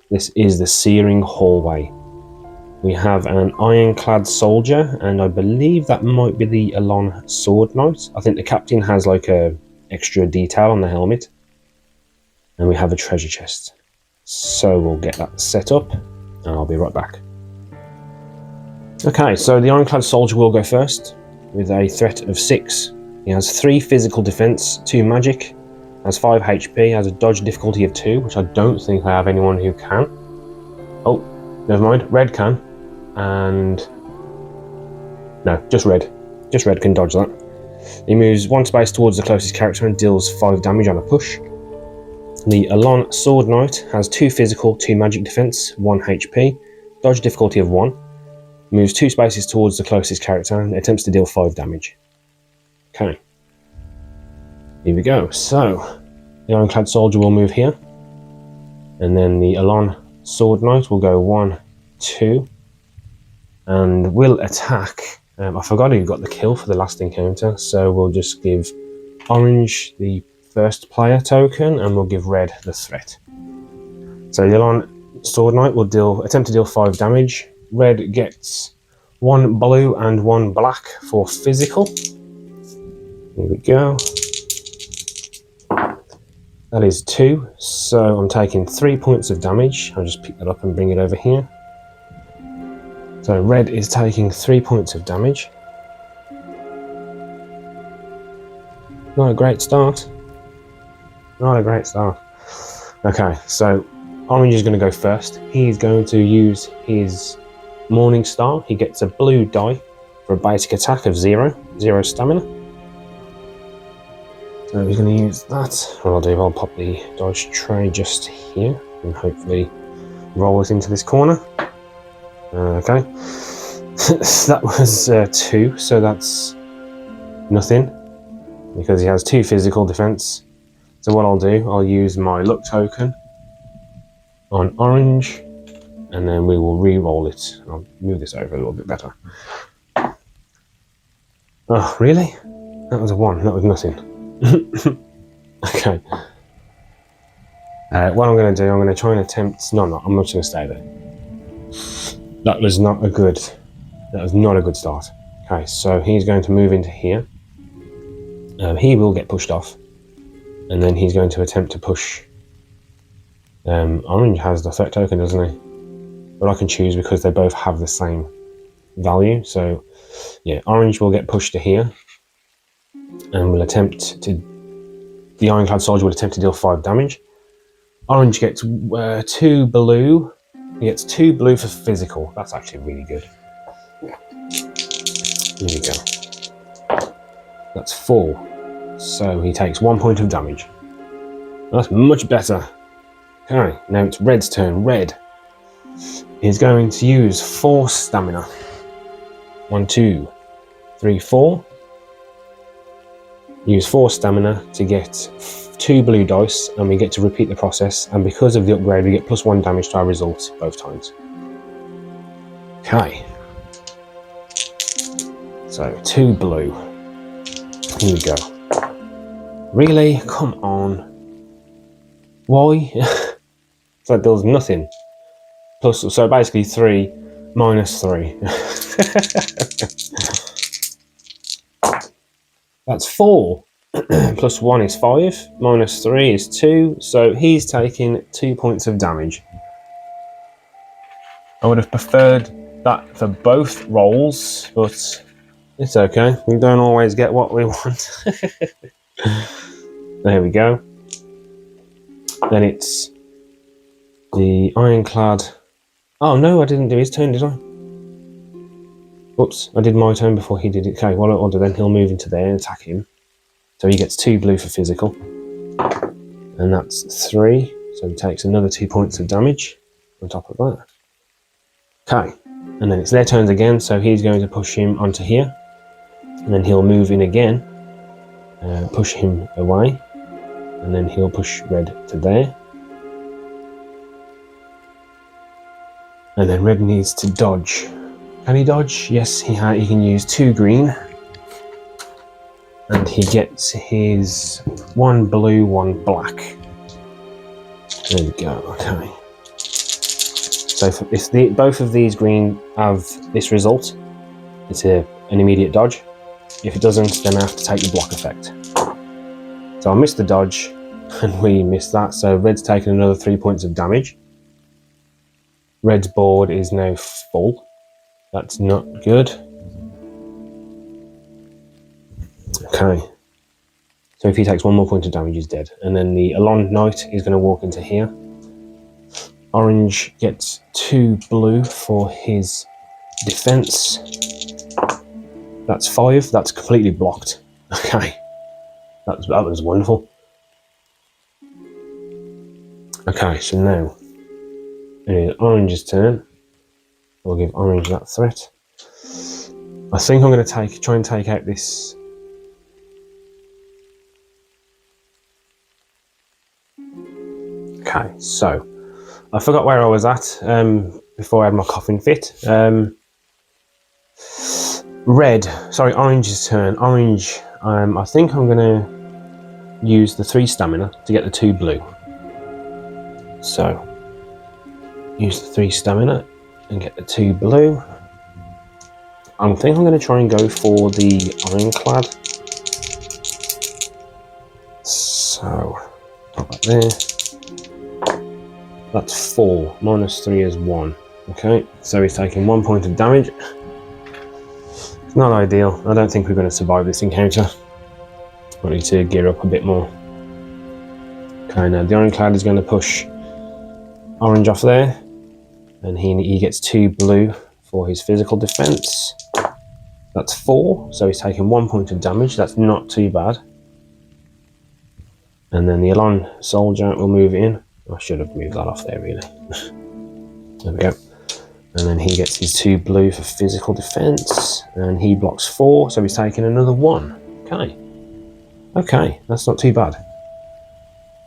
This is the Searing Hallway. We have an ironclad soldier, and I believe that might be the Elon Sword Knight. I think the captain has like a extra detail on the helmet. And we have a treasure chest. So we'll get that set up, and I'll be right back. Okay, so the ironclad soldier will go first, with a threat of 6. He has 3 physical defense, 2 magic, has 5 HP, has a dodge difficulty of 2, which I don't think I have anyone who can. Oh, never mind, red can, and no, just red. Just red can dodge that. He moves 1 space towards the closest character and deals 5 damage on a push. The Elon Sword Knight has 2 physical, 2 magic defense, 1 HP, dodge difficulty of 1. Moves 2 spaces towards the closest character and attempts to deal 5 damage. Okay. Here we go. So, the Ironclad Soldier will move here. And then the Elon Sword Knight will go 1, 2. And will attack. I forgot who got the kill for the last encounter. So we'll just give orange the first player token and we'll give red the threat. So the Elon Sword Knight will attempt to deal 5 damage. Red gets 1 blue and 1 black for physical. Here we go. That is 2, so I'm taking 3 points of damage. I'll just pick that up and bring it over here. So red is taking 3 points of damage. Not a great start. Not a great start. Okay, so orange is going to go first. He's going to use his Morning Star. He gets a blue die for a basic attack of 0 stamina. So he's going to use that. What I'll pop the dodge tray just here and hopefully roll it into this corner. Okay. That was 2, so that's nothing because he has 2 physical defense. So what I'll do, I'll use my luck token on orange and then we will re-roll it. I'll move this over a little bit better. Oh, really? That was a 1, that was nothing. Okay. What I'm going to do, I'm going to try and attempt... No, I'm not going to stay there. That was not a good start. Okay, so he's going to move into here. He will get pushed off. And then he's going to attempt to push... Orange has the threat token, doesn't he? But I can choose because they both have the same value. So, yeah, orange will get pushed to here. And will attempt to... The Ironclad Soldier will attempt to deal 5 damage. Orange gets 2 blue. He gets 2 blue for physical. That's actually really good. Here we go. That's 4. So he takes 1 point of damage. That's much better. Okay, now it's Red's turn. Red is going to use 4 stamina. 1, 2, 3, 4. Use 4 stamina to get 2 blue dice, and we get to repeat the process. And because of the upgrade, we get +1 damage to our result both times. Okay. So 2 blue. Here we go. Really? Come on. Why? So it does nothing. So basically 3 minus 3. That's 4. +1 is 5. Minus 3 is 2. So he's taking 2 points of damage. I would have preferred that for both rolls, but it's okay. We don't always get what we want. There we go. Then it's the Ironclad. Oh no, I didn't do his turn, did I? Oops, I did my turn before he did it. Okay, what I'll do then, he'll move into there and attack him. So he gets 2 blue for physical. And that's 3. So he takes another 2 points of damage on top of that. Okay, and then it's their turns again, so he's going to push him onto here. And then he'll move in again, push him away. And then he'll push red to there. And then red needs to dodge. Can he dodge? Yes, he can use 2 green. And he gets his 1 blue, 1 black. There we go, okay. So if both of these green have this result, it's an immediate dodge. If it doesn't, then I have to take the block effect. So I missed the dodge, and we missed that, so red's taken another 3 points of damage. Red's board is now full. That's not good. Okay. So if he takes 1 more point of damage, he's dead. And then the Alon Knight is going to walk into here. Orange gets 2 blue for his defense. That's 5. That's completely blocked. Okay. That was wonderful. Okay, so now it is Orange's turn. We'll give Orange that threat. I think I'm going to try and take out this. Okay, so I forgot where I was at before I had my coughing fit. Orange's turn. Orange, I think I'm going to use the 3 stamina to get the 2 blue. So, use the 3 stamina and get the 2 blue. I think I'm going to try and go for the Ironclad. So, put that there. That's 4. -3 is 1. Okay, so he's taking 1 point of damage. It's not ideal. I don't think we're going to survive this encounter. I need to gear up a bit more. Okay, now the Ironclad is going to push Orange off there. And he gets 2 blue for his physical defense. That's 4, so he's taking 1 point of damage. That's not too bad. And then the Alon Soldier will move in. I should have moved that off there, really. There we go. And then he gets his 2 blue for physical defense. And he blocks 4, so he's taking another 1. Okay. Okay, that's not too bad.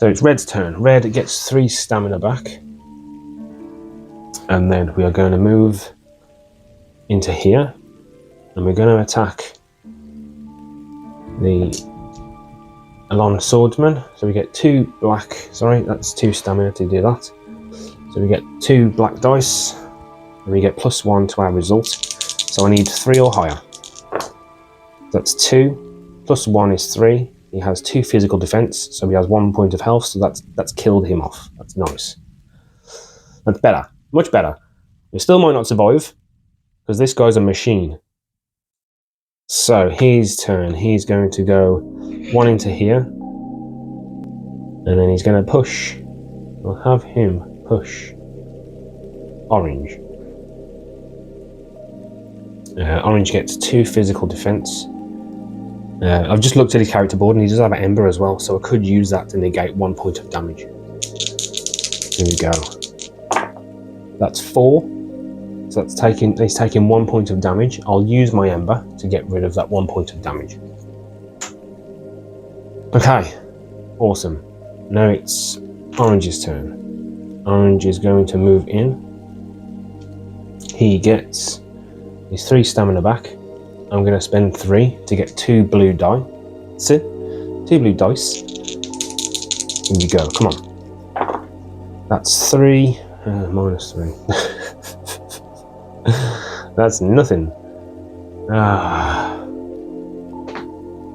So it's Red's turn. Red gets 3 stamina back. And then we are going to move into here. And we're going to attack the Alon Swordsman. So we get 2 black, sorry, that's 2 stamina to do that. So we get 2 black dice. And we get +1 to our result. So I need 3 or higher. That's 2. +1 is 3. He has 2 physical defense, so he has 1 point of health, so that's killed him off. That's nice. That's better. Much better. We still might not survive, because this guy's a machine. So, his turn. He's going to go 1 into here. And then he's going to push. We'll have him push Orange. Orange gets 2 physical defense. I've just looked at his character board and he does have an Ember as well, so I could use that to negate 1 point of damage. Here we go. That's 4. So he's taking 1 point of damage. I'll use my Ember to get rid of that 1 point of damage. Okay, awesome. Now it's Orange's turn. Orange is going to move in. He gets his 3 stamina back. I'm going to spend 3 to get 2 blue die. See? 2 blue dice. Here we go, come on. That's 3, -3. That's nothing.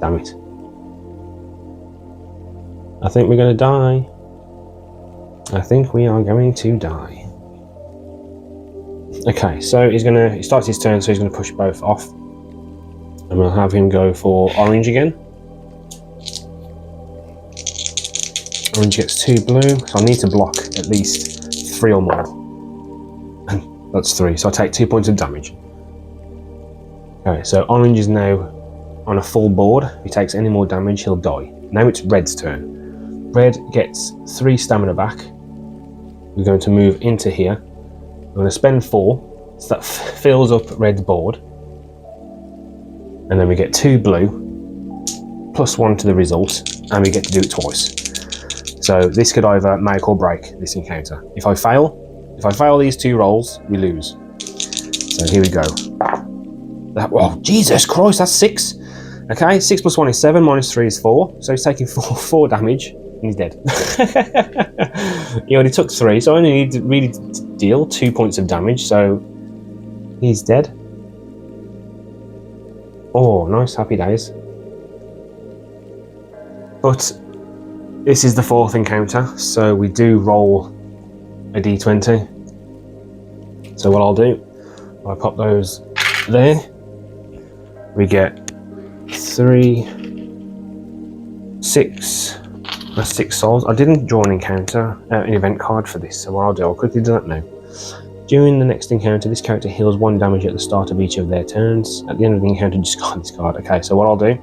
Damn it. I think we're going to die. I think we are going to die. Okay, so he starts his turn, so he's going to push both off. And we'll have him go for Orange again. Orange gets 2 blue, so I need to block at least 3 or more. And that's 3, so I take 2 points of damage. Okay, so Orange is now on a full board. If he takes any more damage, he'll die. Now it's Red's turn. Red gets 3 stamina back. We're going to move into here. I'm going to spend 4, so that fills up Red's board. And then we get 2 blue, +1 to the result, and we get to do it twice. So this could either make or break this encounter. If I fail, If I fail these 2 rolls, we lose. So here we go. Oh, Jesus Christ, that's 6. Okay, 6 plus 1 is 7, minus 3 is 4. So he's taking 4 damage, and he's dead. He only took 3, so I only need to really deal 2 points of damage, so he's dead. Oh, nice, happy days. But this is the 4th encounter, so we do roll a d20. So what I'll do, I pop those there. We get 3, 6. That's 6 souls. I didn't draw an encounter, an event card for this, so what I'll do, I'll quickly do that now. During the next encounter, this character heals 1 damage at the start of each of their turns. At the end of the encounter, discard this card. Okay, so what I'll do,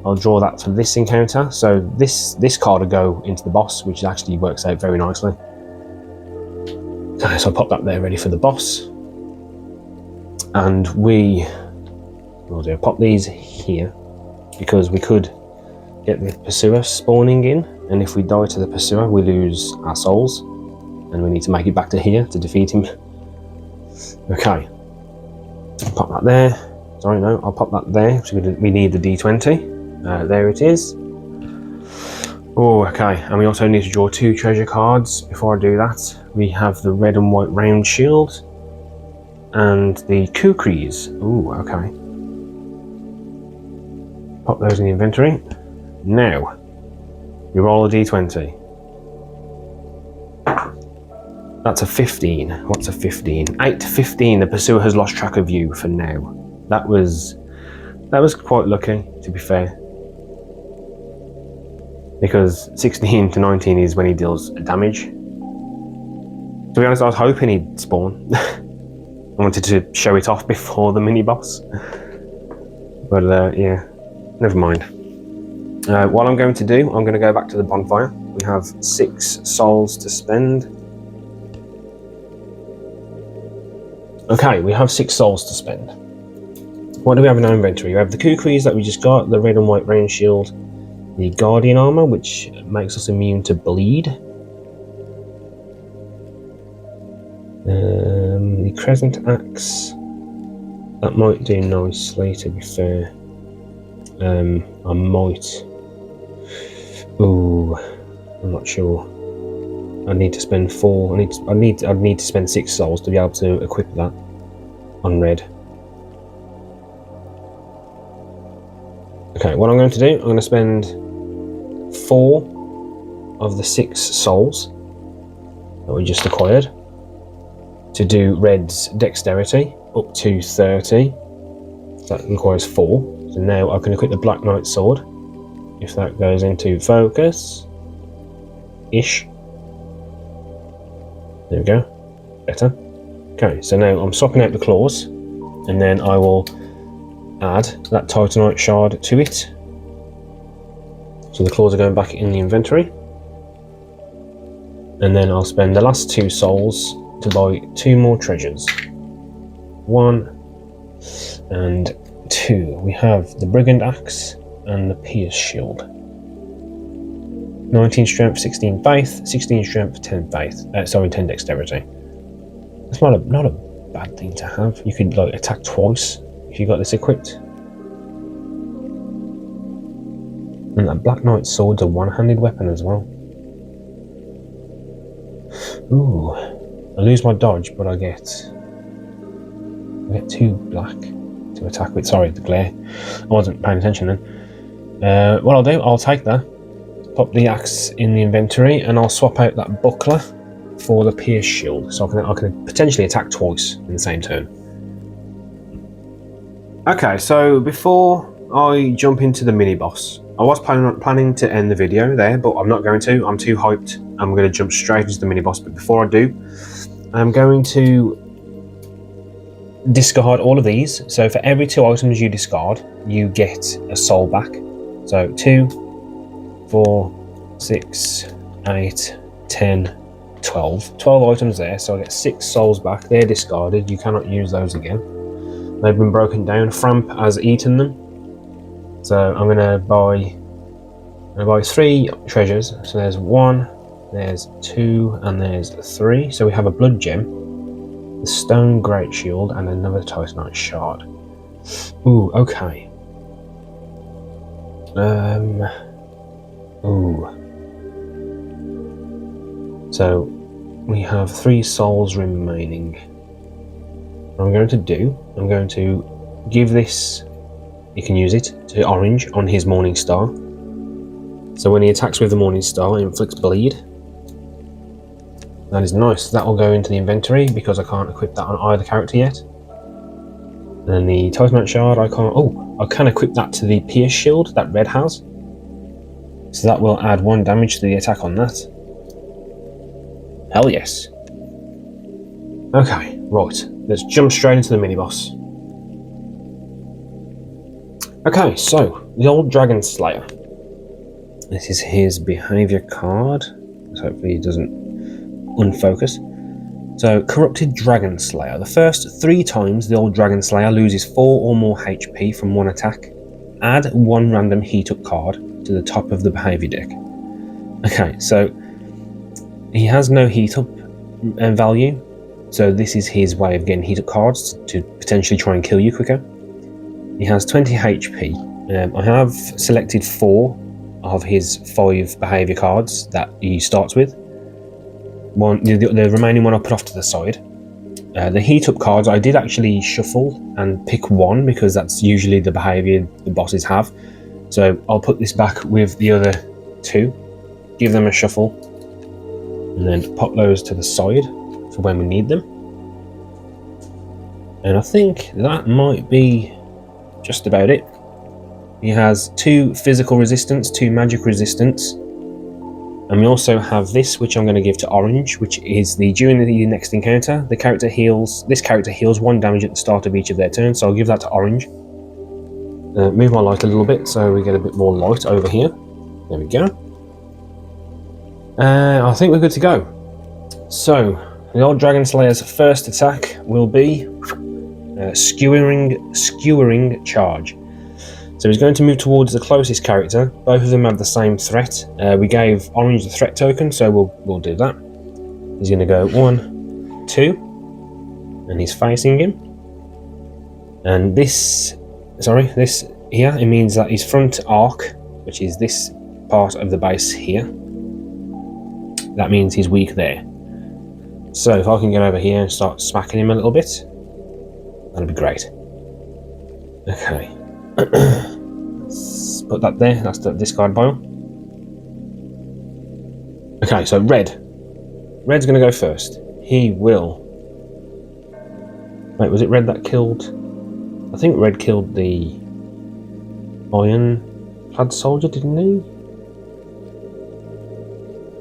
I'll draw that for this encounter. So this card will go into the boss, which actually works out very nicely. Okay, so I'll pop that there ready for the boss. And we'll do pop these here, because we could get the pursuer spawning in, and if we die to the pursuer, we lose our souls, and we need to make it back to here to defeat him. Okay, I'll pop that there. Sorry, no, I'll pop that there. So we need the d20. There it is. Oh, okay, and we also need to draw 2 treasure cards. Before I do that, we have the red and white round shield and the kukris. Oh, okay. Pop those in the inventory. Now, we roll a d20. That's a 15. What's a 15? 8 to 15. The pursuer has lost track of you for now. That was quite lucky, to be fair. Because 16 to 19 is when he deals damage. To be honest, I was hoping he'd spawn. I wanted to show it off before the mini boss. But yeah, never mind. What I'm going to do, I'm going to go back to the bonfire. We have 6 souls to spend. Okay, we have 6 souls to spend. What do we have in our inventory? We have the kukris that we just got, the red and white rain shield, the guardian armor, which makes us immune to bleed. The crescent axe, that might do nicely, to be fair. I might. Ooh, I'm not sure. I need to spend 4. I need to spend 6 souls to be able to equip that on red. Okay, what I'm going to do, I'm going to spend 4 of the 6 souls that we just acquired to do red's dexterity up to 30. That requires 4. So now I can equip the Black Knight sword. If that goes into focus ish. There we go. Better. Okay, so now I'm swapping out the claws, and then I will add that Titanite shard to it. So the claws are going back in the inventory. And then I'll spend the last 2 souls to buy 2 more treasures. 1 and 2. We have the Brigand Axe and the Pierce Shield. 19 strength, 16 faith, 16 strength, 10 faith. 10 dexterity. That's not a bad thing to have. You could like attack twice if you got this equipped. And that Black Knight sword's a one-handed weapon as well. Ooh, I lose my dodge, but I get 2 black to attack with. Sorry, the glare. I wasn't paying attention then. What I'll do, I'll take that, pop the axe in the inventory, and I'll swap out that buckler for the Pierce Shield, so I can potentially attack twice in the same turn. Okay, so before I jump into the mini boss, I was planning to end the video there, but I'm not going to. I'm too hyped. I'm going to jump straight into the mini boss, but before I do, I'm going to discard all of these. So for every 2 items you discard, you get a soul back. So 2, 4, 6, 8, 10, 12. 12 items there, so I get 6 souls back. They're discarded. You cannot use those again. They've been broken down. Framp has eaten them. So I'm going to buy 3 treasures. So there's 1, there's 2, and there's 3. So we have a blood gem, the stone great shield, and another titanite shard. Ooh, okay. Ooh. So we have 3 souls remaining. What I'm going to do, I'm going to give this, you can use it, to Orange on his Morning Star. So when he attacks with the Morning Star, it inflicts bleed. That is nice. That will go into the inventory because I can't equip that on either character yet. And then the Titanite Shard, I can't. Oh, I can equip that to the Pierce Shield that Red has. So that will add 1 damage to the attack on that. Hell yes. Okay, right. Let's jump straight into the mini boss. Okay, so the old Dragon Slayer. This is his behaviour card. So hopefully he doesn't unfocus. So, Corrupted Dragon Slayer. The first 3 times the old Dragon Slayer loses 4 or more HP from 1 attack, add 1 random heat up card to the top of the behaviour deck. Okay, so he has no heat up value, so this is his way of getting heat up cards to potentially try and kill you quicker. He has 20 HP. I have selected 4 of his 5 behaviour cards that he starts with. The remaining one I put off to the side. The heat up cards I did actually shuffle and pick 1 because that's usually the behaviour the bosses have. So I'll put this back with the other 2, give them a shuffle, and then pop those to the side for when we need them. And I think that might be just about it. He has 2 physical resistance, 2 magic resistance. And we also have this, which I'm going to give to Orange, which is during the next encounter, this character heals 1 damage at the start of each of their turns, so I'll give that to Orange. Move my light a little bit so we get a bit more light over here. There we go. I think we're good to go. So, the old Dragon Slayer's first attack will be Skewering Charge. So he's going to move towards the closest character. Both of them have the same threat. We gave Orange the threat token, so we'll do that. He's going to go 1, 2, and he's facing him. And this here, it means that his front arc, which is this part of the base here, that means he's weak there. So if I can get over here and start smacking him a little bit, that'll be great. Okay. Let's put that there, that's the discard pile. Okay, so Red's gonna go first. He will... Wait, was it Red that killed... I think Red killed the Ironclad Soldier, didn't he?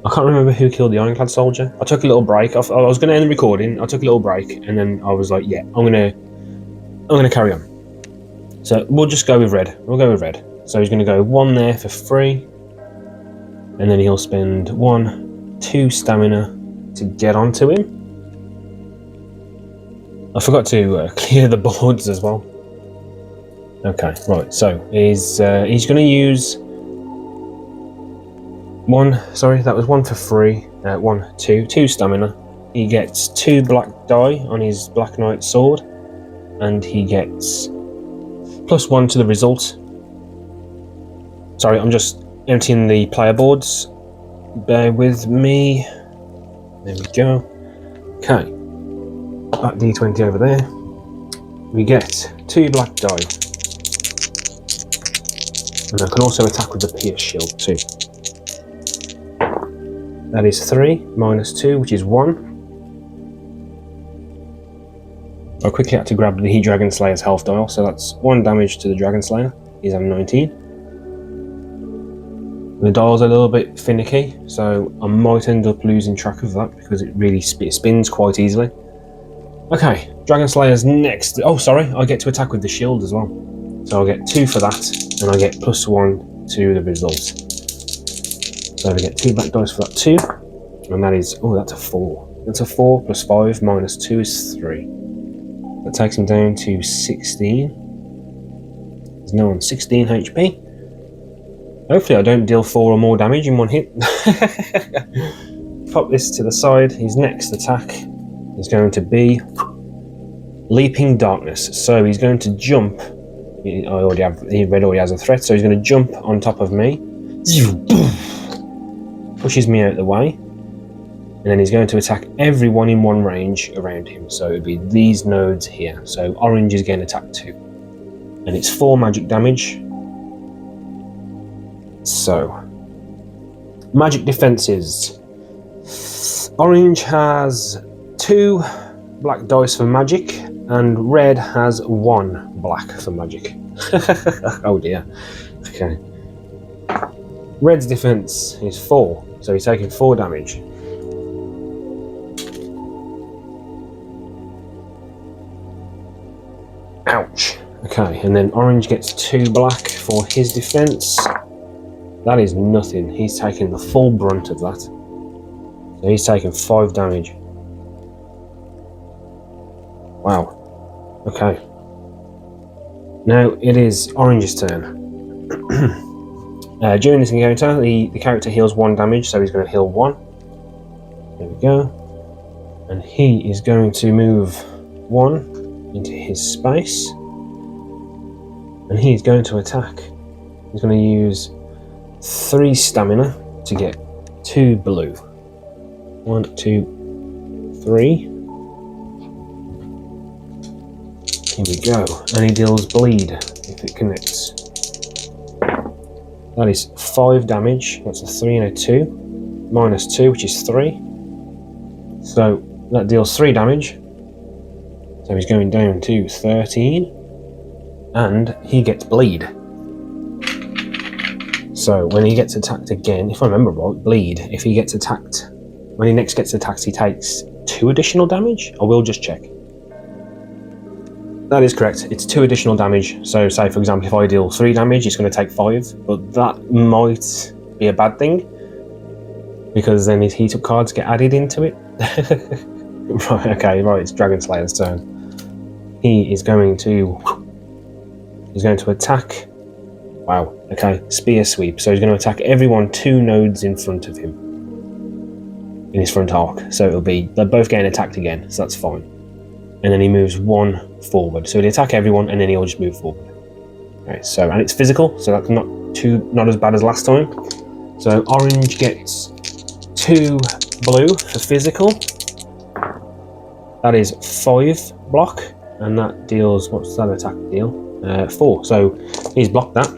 I can't remember who killed the Ironclad Soldier. I took a little break. I was gonna end the recording, I took a little break, and then I was like, yeah, I'm gonna carry on. So we'll just go with Red. We'll go with Red. So he's going to go 1 there for free. And then he'll spend 1, 2 stamina to get onto him. I forgot to clear the boards as well. Okay, right. So he's going to use 1. Sorry, that was 1 for free. 1, 2 stamina. He gets 2 black die on his Black Knight sword. And he gets... +1 to the result. Sorry, I'm just emptying the player boards. Bear with me. There we go. Okay. That D20 over there. We get 2 black die. And I can also attack with the Pierce Shield too. That is 3 minus 2, which is 1. I quickly had to grab the Dragon Slayer's health dial, so that's 1 damage to the Dragon Slayer. He's on 19. The dial's a little bit finicky, so I might end up losing track of that because it really spins quite easily. Okay, Dragon Slayer's next. Oh, sorry, I get to attack with the shield as well. So I'll get 2 for that, and I get +1 to the result. So I get 2 black dice for that too, and that is, oh, that's a 4. That's a 4 plus 5 minus 2 is 3. That takes him down to 16. He's now on 16 HP. Hopefully I don't deal 4 or more damage in 1 hit. pop this to the side. His next attack is going to be Leaping Darkness. So he's going to jump. Red already has a threat, so he's going to jump on top of me. Pushes me out of the way. And then he's going to attack everyone in one range around him. So it would be these nodes here. So orange is getting attacked too. And it's 4 magic damage. So, magic defenses. Orange has 2 black dice for magic, and red has 1 black for magic. Oh dear. Okay. Red's defense is 4, so he's taking 4 damage. Ouch. Okay, and then orange gets 2 black for his defense. That is nothing. He's taking the full brunt of that. So he's taking 5 damage. Wow. Okay. Now it is orange's turn. During this encounter, the character heals 1 damage, so he's going to heal 1. There we go. And he is going to move 1 into his space. And he's going to attack. He's going to use 3 stamina to get 2 blue. 1, 2, 3. Here we go. And he deals bleed if it connects. That is 5 damage. That's a 3 and a 2. Minus 2, which is 3. So that deals 3 damage. So he's going down to 13. And he gets bleed. So when he gets attacked again, if I remember right, bleed, if he gets attacked, when he next gets attacked, he takes 2 additional damage? I will just check. That is correct, it's 2 additional damage. So say for example, if I deal 3 damage, it's going to take 5, but that might be a bad thing, because then his heat up cards get added into it. Right, okay, right, it's Dragon Slayer's turn. He is going to attack. Wow, okay, spear sweep. So he's going to attack everyone 2 nodes in front of him. In his front arc. So it'll be, they're both getting attacked again, so that's fine. And then he moves 1 forward. So he'll attack everyone and then he'll just move forward. Okay, so, and it's physical, so that's not as bad as last time. So orange gets 2 blue for physical. That is 5 block, and that deals, what's that attack deal? 4. So he's blocked that.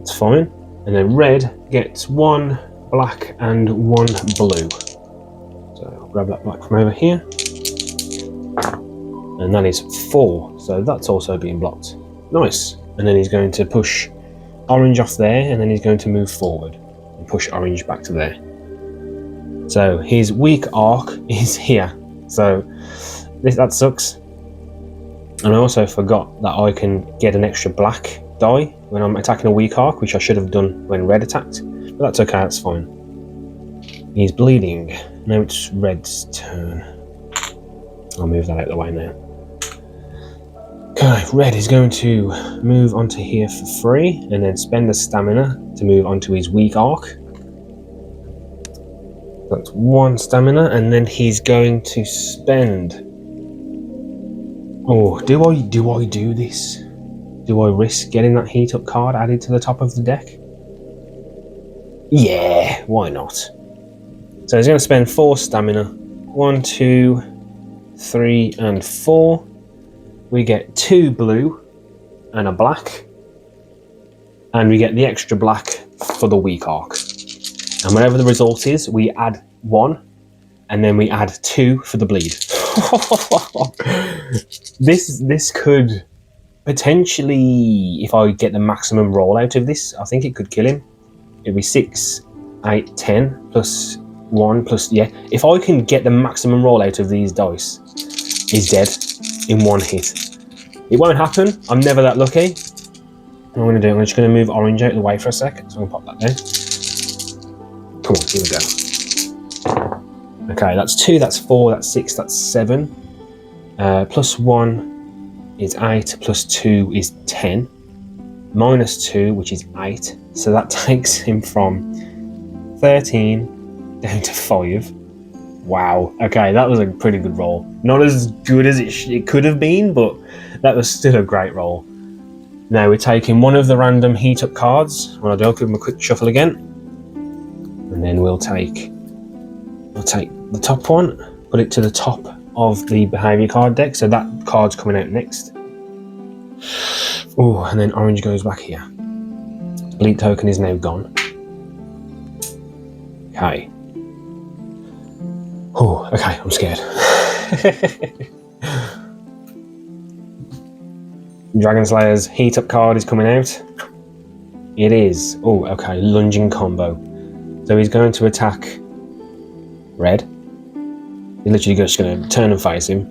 It's fine. And then red gets 1 black and 1 blue. So I'll grab that black from over here. And that is 4. So that's also being blocked. Nice. And then he's going to push orange off there, and then he's going to move forward and push orange back to there. So his weak arc is here. So that sucks. And I also forgot that I can get an extra black die when I'm attacking a weak arc, which I should have done when red attacked. But that's okay, that's fine. He's bleeding. Now it's red's turn. I'll move that out of the way now. Okay, red is going to move onto here for free and then spend the stamina to move onto his weak arc. That's 1 stamina, and then he's going to spend... Oh, do I do this? Do I risk getting that heat up card added to the top of the deck? Yeah, why not? So he's going to spend 4 stamina. 1, 2, 3, and 4. We get 2 blue and a black. And we get the extra black for the weak arc. And whatever the result is, we add 1. And then we add 2 for the bleed. This could potentially, if I get the maximum roll out of this, I think it could kill him. It'd be 6, 8, 10 plus 1 plus, yeah. If I can get the maximum roll out of these dice, he's dead in 1 hit. It won't happen. I'm never that lucky. What I'm going to do, I'm just going to move orange out of the way for a sec. So I'm going to pop that down. Come on, here we go. Okay, that's 2, that's 4, that's 6, that's 7. Plus 1 is 8, plus 2 is 10. Minus 2, which is 8. So that takes him from 13 down to 5. Wow. Okay, that was a pretty good roll. Not as good as it could have been, but that was still a great roll. Now we're taking one of the random heat up cards. What I'll do, I'll give them a quick shuffle again. And then we'll take the top one, put it to the top of the behaviour card deck. So that card's coming out next. Oh, and then orange goes back here. Bleed token is now gone. Okay. Oh, okay, I'm scared. Dragon Slayer's heat up card is coming out. It is. Oh, okay, lunging combo. So he's going to attack red. He's literally just going to turn and face him.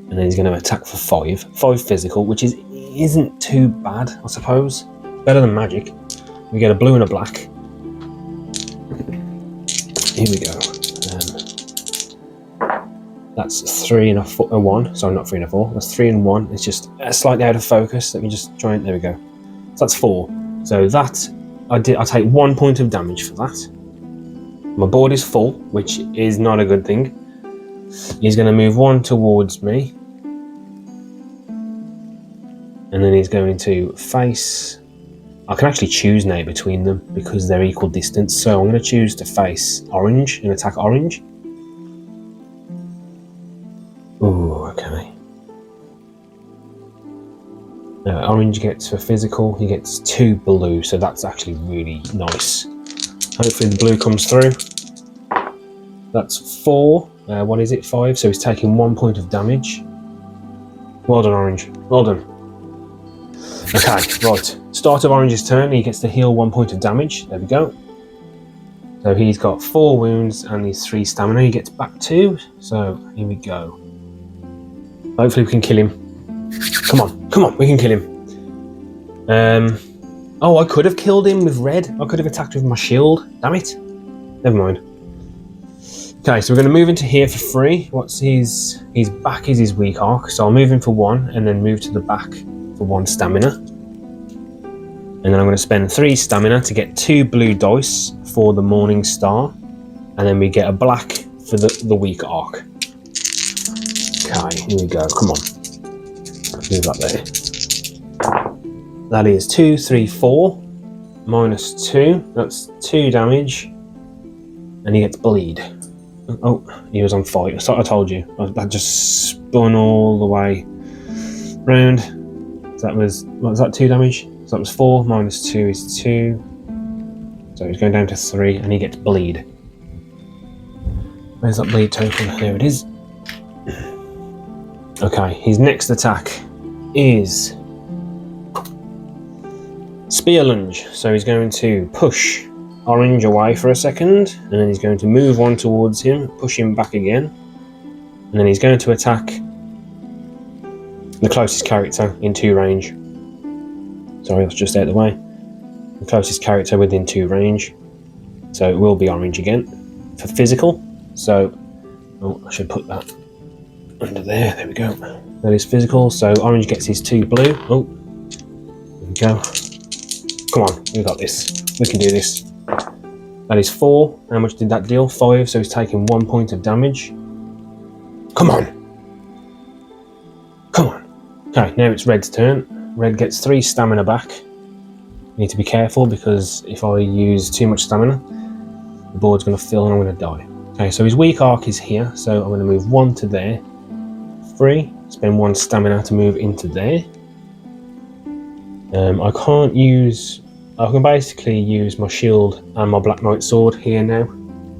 And then he's going to attack for 5. 5 physical, which isn't too bad, I suppose. Better than magic. We get a blue and a black. Here we go. That's 3 and a 1. Sorry, not 3 and a 4. That's 3 and 1. It's just slightly out of focus. Let me just try and... There we go. So that's 4. So that... I take 1 point of damage for that. My board is full, which is not a good thing. He's going to move 1 towards me. And then he's going to face... I can actually choose now between them because they're equal distance. So I'm going to choose to face orange and attack orange. Ooh, okay. Orange gets for physical, he gets 2 blue, so that's actually really nice. Hopefully the blue comes through. That's 4. What is it? 5. So he's taking 1 point of damage. Well done, orange. Well done. Okay, right. Start of orange's turn, he gets to heal 1 point of damage. There we go. So he's got 4 wounds and he's 3 stamina. He gets back 2. So here we go. Hopefully we can kill him. Come on, we can kill him. Oh, I could have killed him with red. I could have attacked with my shield. Damn it. Never mind. Okay, so we're going to move into here for free. What's his back is his weak arc. So I'll move him for 1 and then move to the back for 1 stamina. And then I'm going to spend 3 stamina to get 2 blue dice for the Morning Star. And then we get a black for the weak arc. Okay, here we go. Come on. Move that there. That is 2, 3, 4. Minus 2. That's 2 damage. And he gets bleed. Oh, he was on 5. So I told you. That just spun all the way round. So that was... What was that? 2 damage? So that was 4. Minus 2 is 2. So he's going down to 3. And he gets bleed. Where's that bleed token? There it is. Okay, his next attack is Spear Lunge. So he's going to push orange away for a second, and then he's going to move 1 towards him, push him back again, and then he's going to attack the closest character in 2 range. Sorry, that's just out of the way. The closest character within 2 range. So it will be orange again for physical. So, oh, I should put that under there. There we go. That is physical. So orange gets his 2 blue. Oh, there we go. Come on, we got this. We can do this. That is 4. How much did that deal? 5. So he's taking 1 point of damage. Come on. Come on. Okay, now it's red's turn. Red gets 3 stamina back. Need to be careful because if I use too much stamina, the board's going to fill and I'm going to die. Okay, so his weak arc is here. So I'm going to move 1 to there. 3. Spend 1 stamina to move into there. I can't use... I can basically use my shield and my Black Knight sword here now.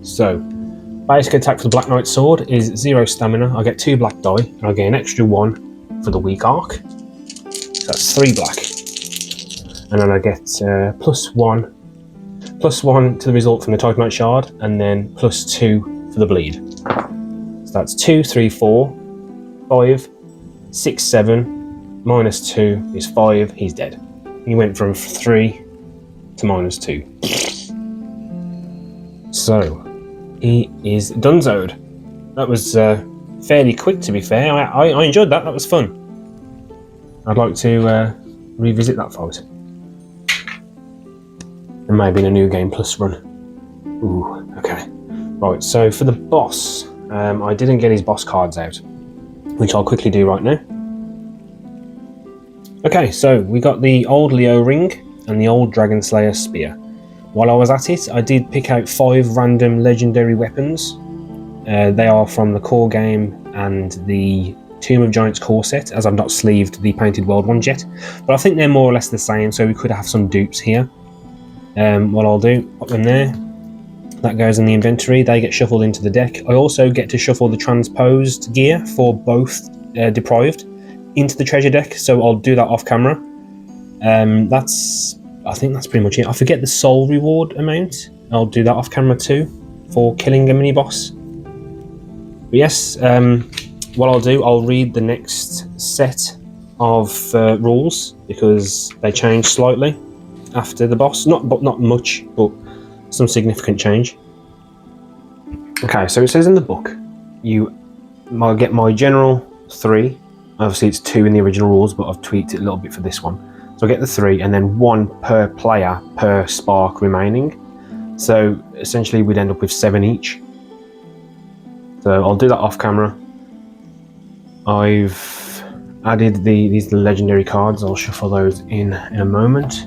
So, basic attack for the Black Knight sword is 0 stamina. I get 2 black die, and I get an extra 1 for the weak arc. So that's 3 black. And then I get plus 1 to the result from the Titanite shard, and then plus 2 for the bleed. So that's 2, 3, 4, 5, 6, 7, minus 2 is 5, he's dead. He went from 3 to minus 2. So, he is donezoed. That was fairly quick, to be fair. I enjoyed that, that was fun. I'd like to revisit that fight. And maybe in a new game plus run. Ooh, okay. Right, so for the boss, I didn't get his boss cards out, which I'll quickly do right now. Okay, so we got the old Leo ring and the old Dragon Slayer spear. While I was at it, I did pick out 5 random legendary weapons. They are from the core game and the Tomb of Giants core set, as I've not sleeved the Painted World ones yet. But I think they're more or less the same, so we could have some dupes here. What I'll do, put them there. That goes in the inventory. They get shuffled into the deck. I also get to shuffle the transposed gear for both Deprived into the treasure deck, so I'll do that off camera. I think that's pretty much it. I forget the soul reward amount. I'll do that off camera too for killing a mini boss. But yes, what I'll do, I'll read the next set of rules because they change slightly after the boss. Not much, but some significant change. Okay, so it says in the book, you might get my general 3. Obviously it's 2 in the original rules, but I've tweaked it a little bit for this one. So I get the 3 and then 1 per player per spark remaining. So essentially we'd end up with 7 each. So I'll do that off camera. I've added these are the legendary cards. I'll shuffle those in a moment.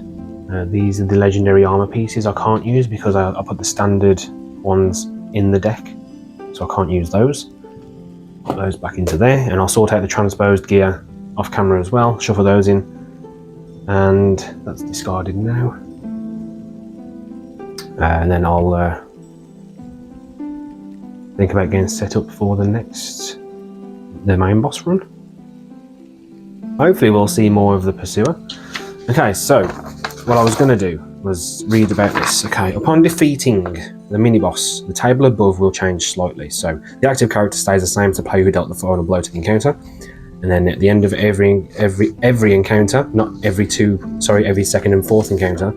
These are the legendary armor pieces I can't use because I put the standard ones in the deck. So I can't use those. Put those back into there, and I'll sort out the transposed gear off camera as well, shuffle those in, and that's discarded now. And then I'll think about getting set up for the main boss run. Hopefully we'll see more of the Pursuer. Okay, so what I was going to do was read about this. Okay, upon defeating the mini-boss, the table above will change slightly. So the active character stays the same to play who dealt the final blow to the encounter. And then at the end of every encounter, not every second and fourth encounter.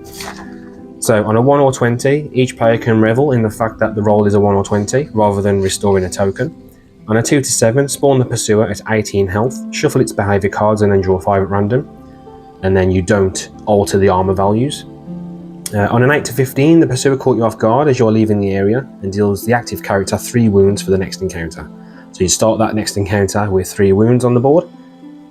So on a 1 or 20, each player can revel in the fact that the roll is a 1 or 20, rather than restoring a token. On a 2 to 7, spawn the Pursuer at 18 health, shuffle its behaviour cards and then draw 5 at random. And then you don't alter the armour values. On an 8 to 15, the Pursuer caught you off guard as you're leaving the area and deals the active character 3 wounds for the next encounter. So you start that next encounter with 3 wounds on the board.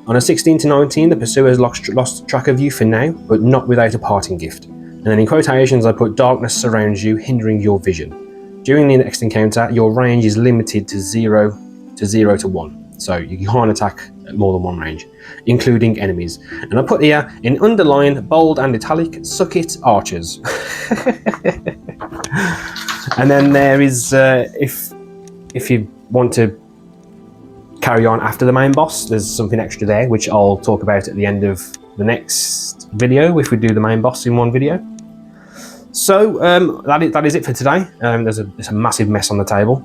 On a 16 to 19, the Pursuer has lost track of you for now, but not without a parting gift. And then in quotations I put, darkness surrounds you, hindering your vision. During the next encounter, your range is limited to 0 to 1. So you can't attack at more than 1 range, including enemies. And I put here, in underline, bold and italic, suck it, archers. And then there is, if you want to carry on after the main boss, there's something extra there, which I'll talk about at the end of the next video, if we do the main boss in one video. So that is it for today. There's a massive mess on the table.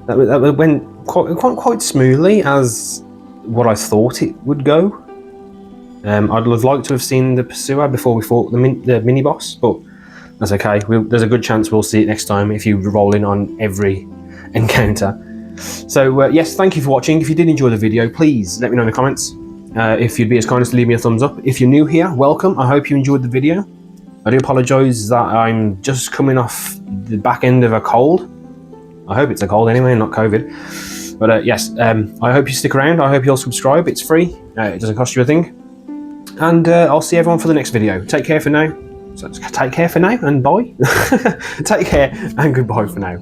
That went quite smoothly as what I thought it would go. I'd have liked to have seen the Pursuer before we fought the mini boss, but that's okay. There's a good chance we'll see it next time if you roll in on every encounter. So yes, thank you for watching. If you did enjoy the video, please let me know in the comments. If you'd be as kind as to leave me a thumbs up. If you're new here, welcome. I hope you enjoyed the video. I do apologise that I'm just coming off the back end of a cold. I hope it's a cold anyway, not COVID. But yes, I hope you stick around. I hope you'll subscribe. It's free. It doesn't cost you a thing. And I'll see everyone for the next video. Take care for now. So take care for now and bye. Take care and goodbye for now.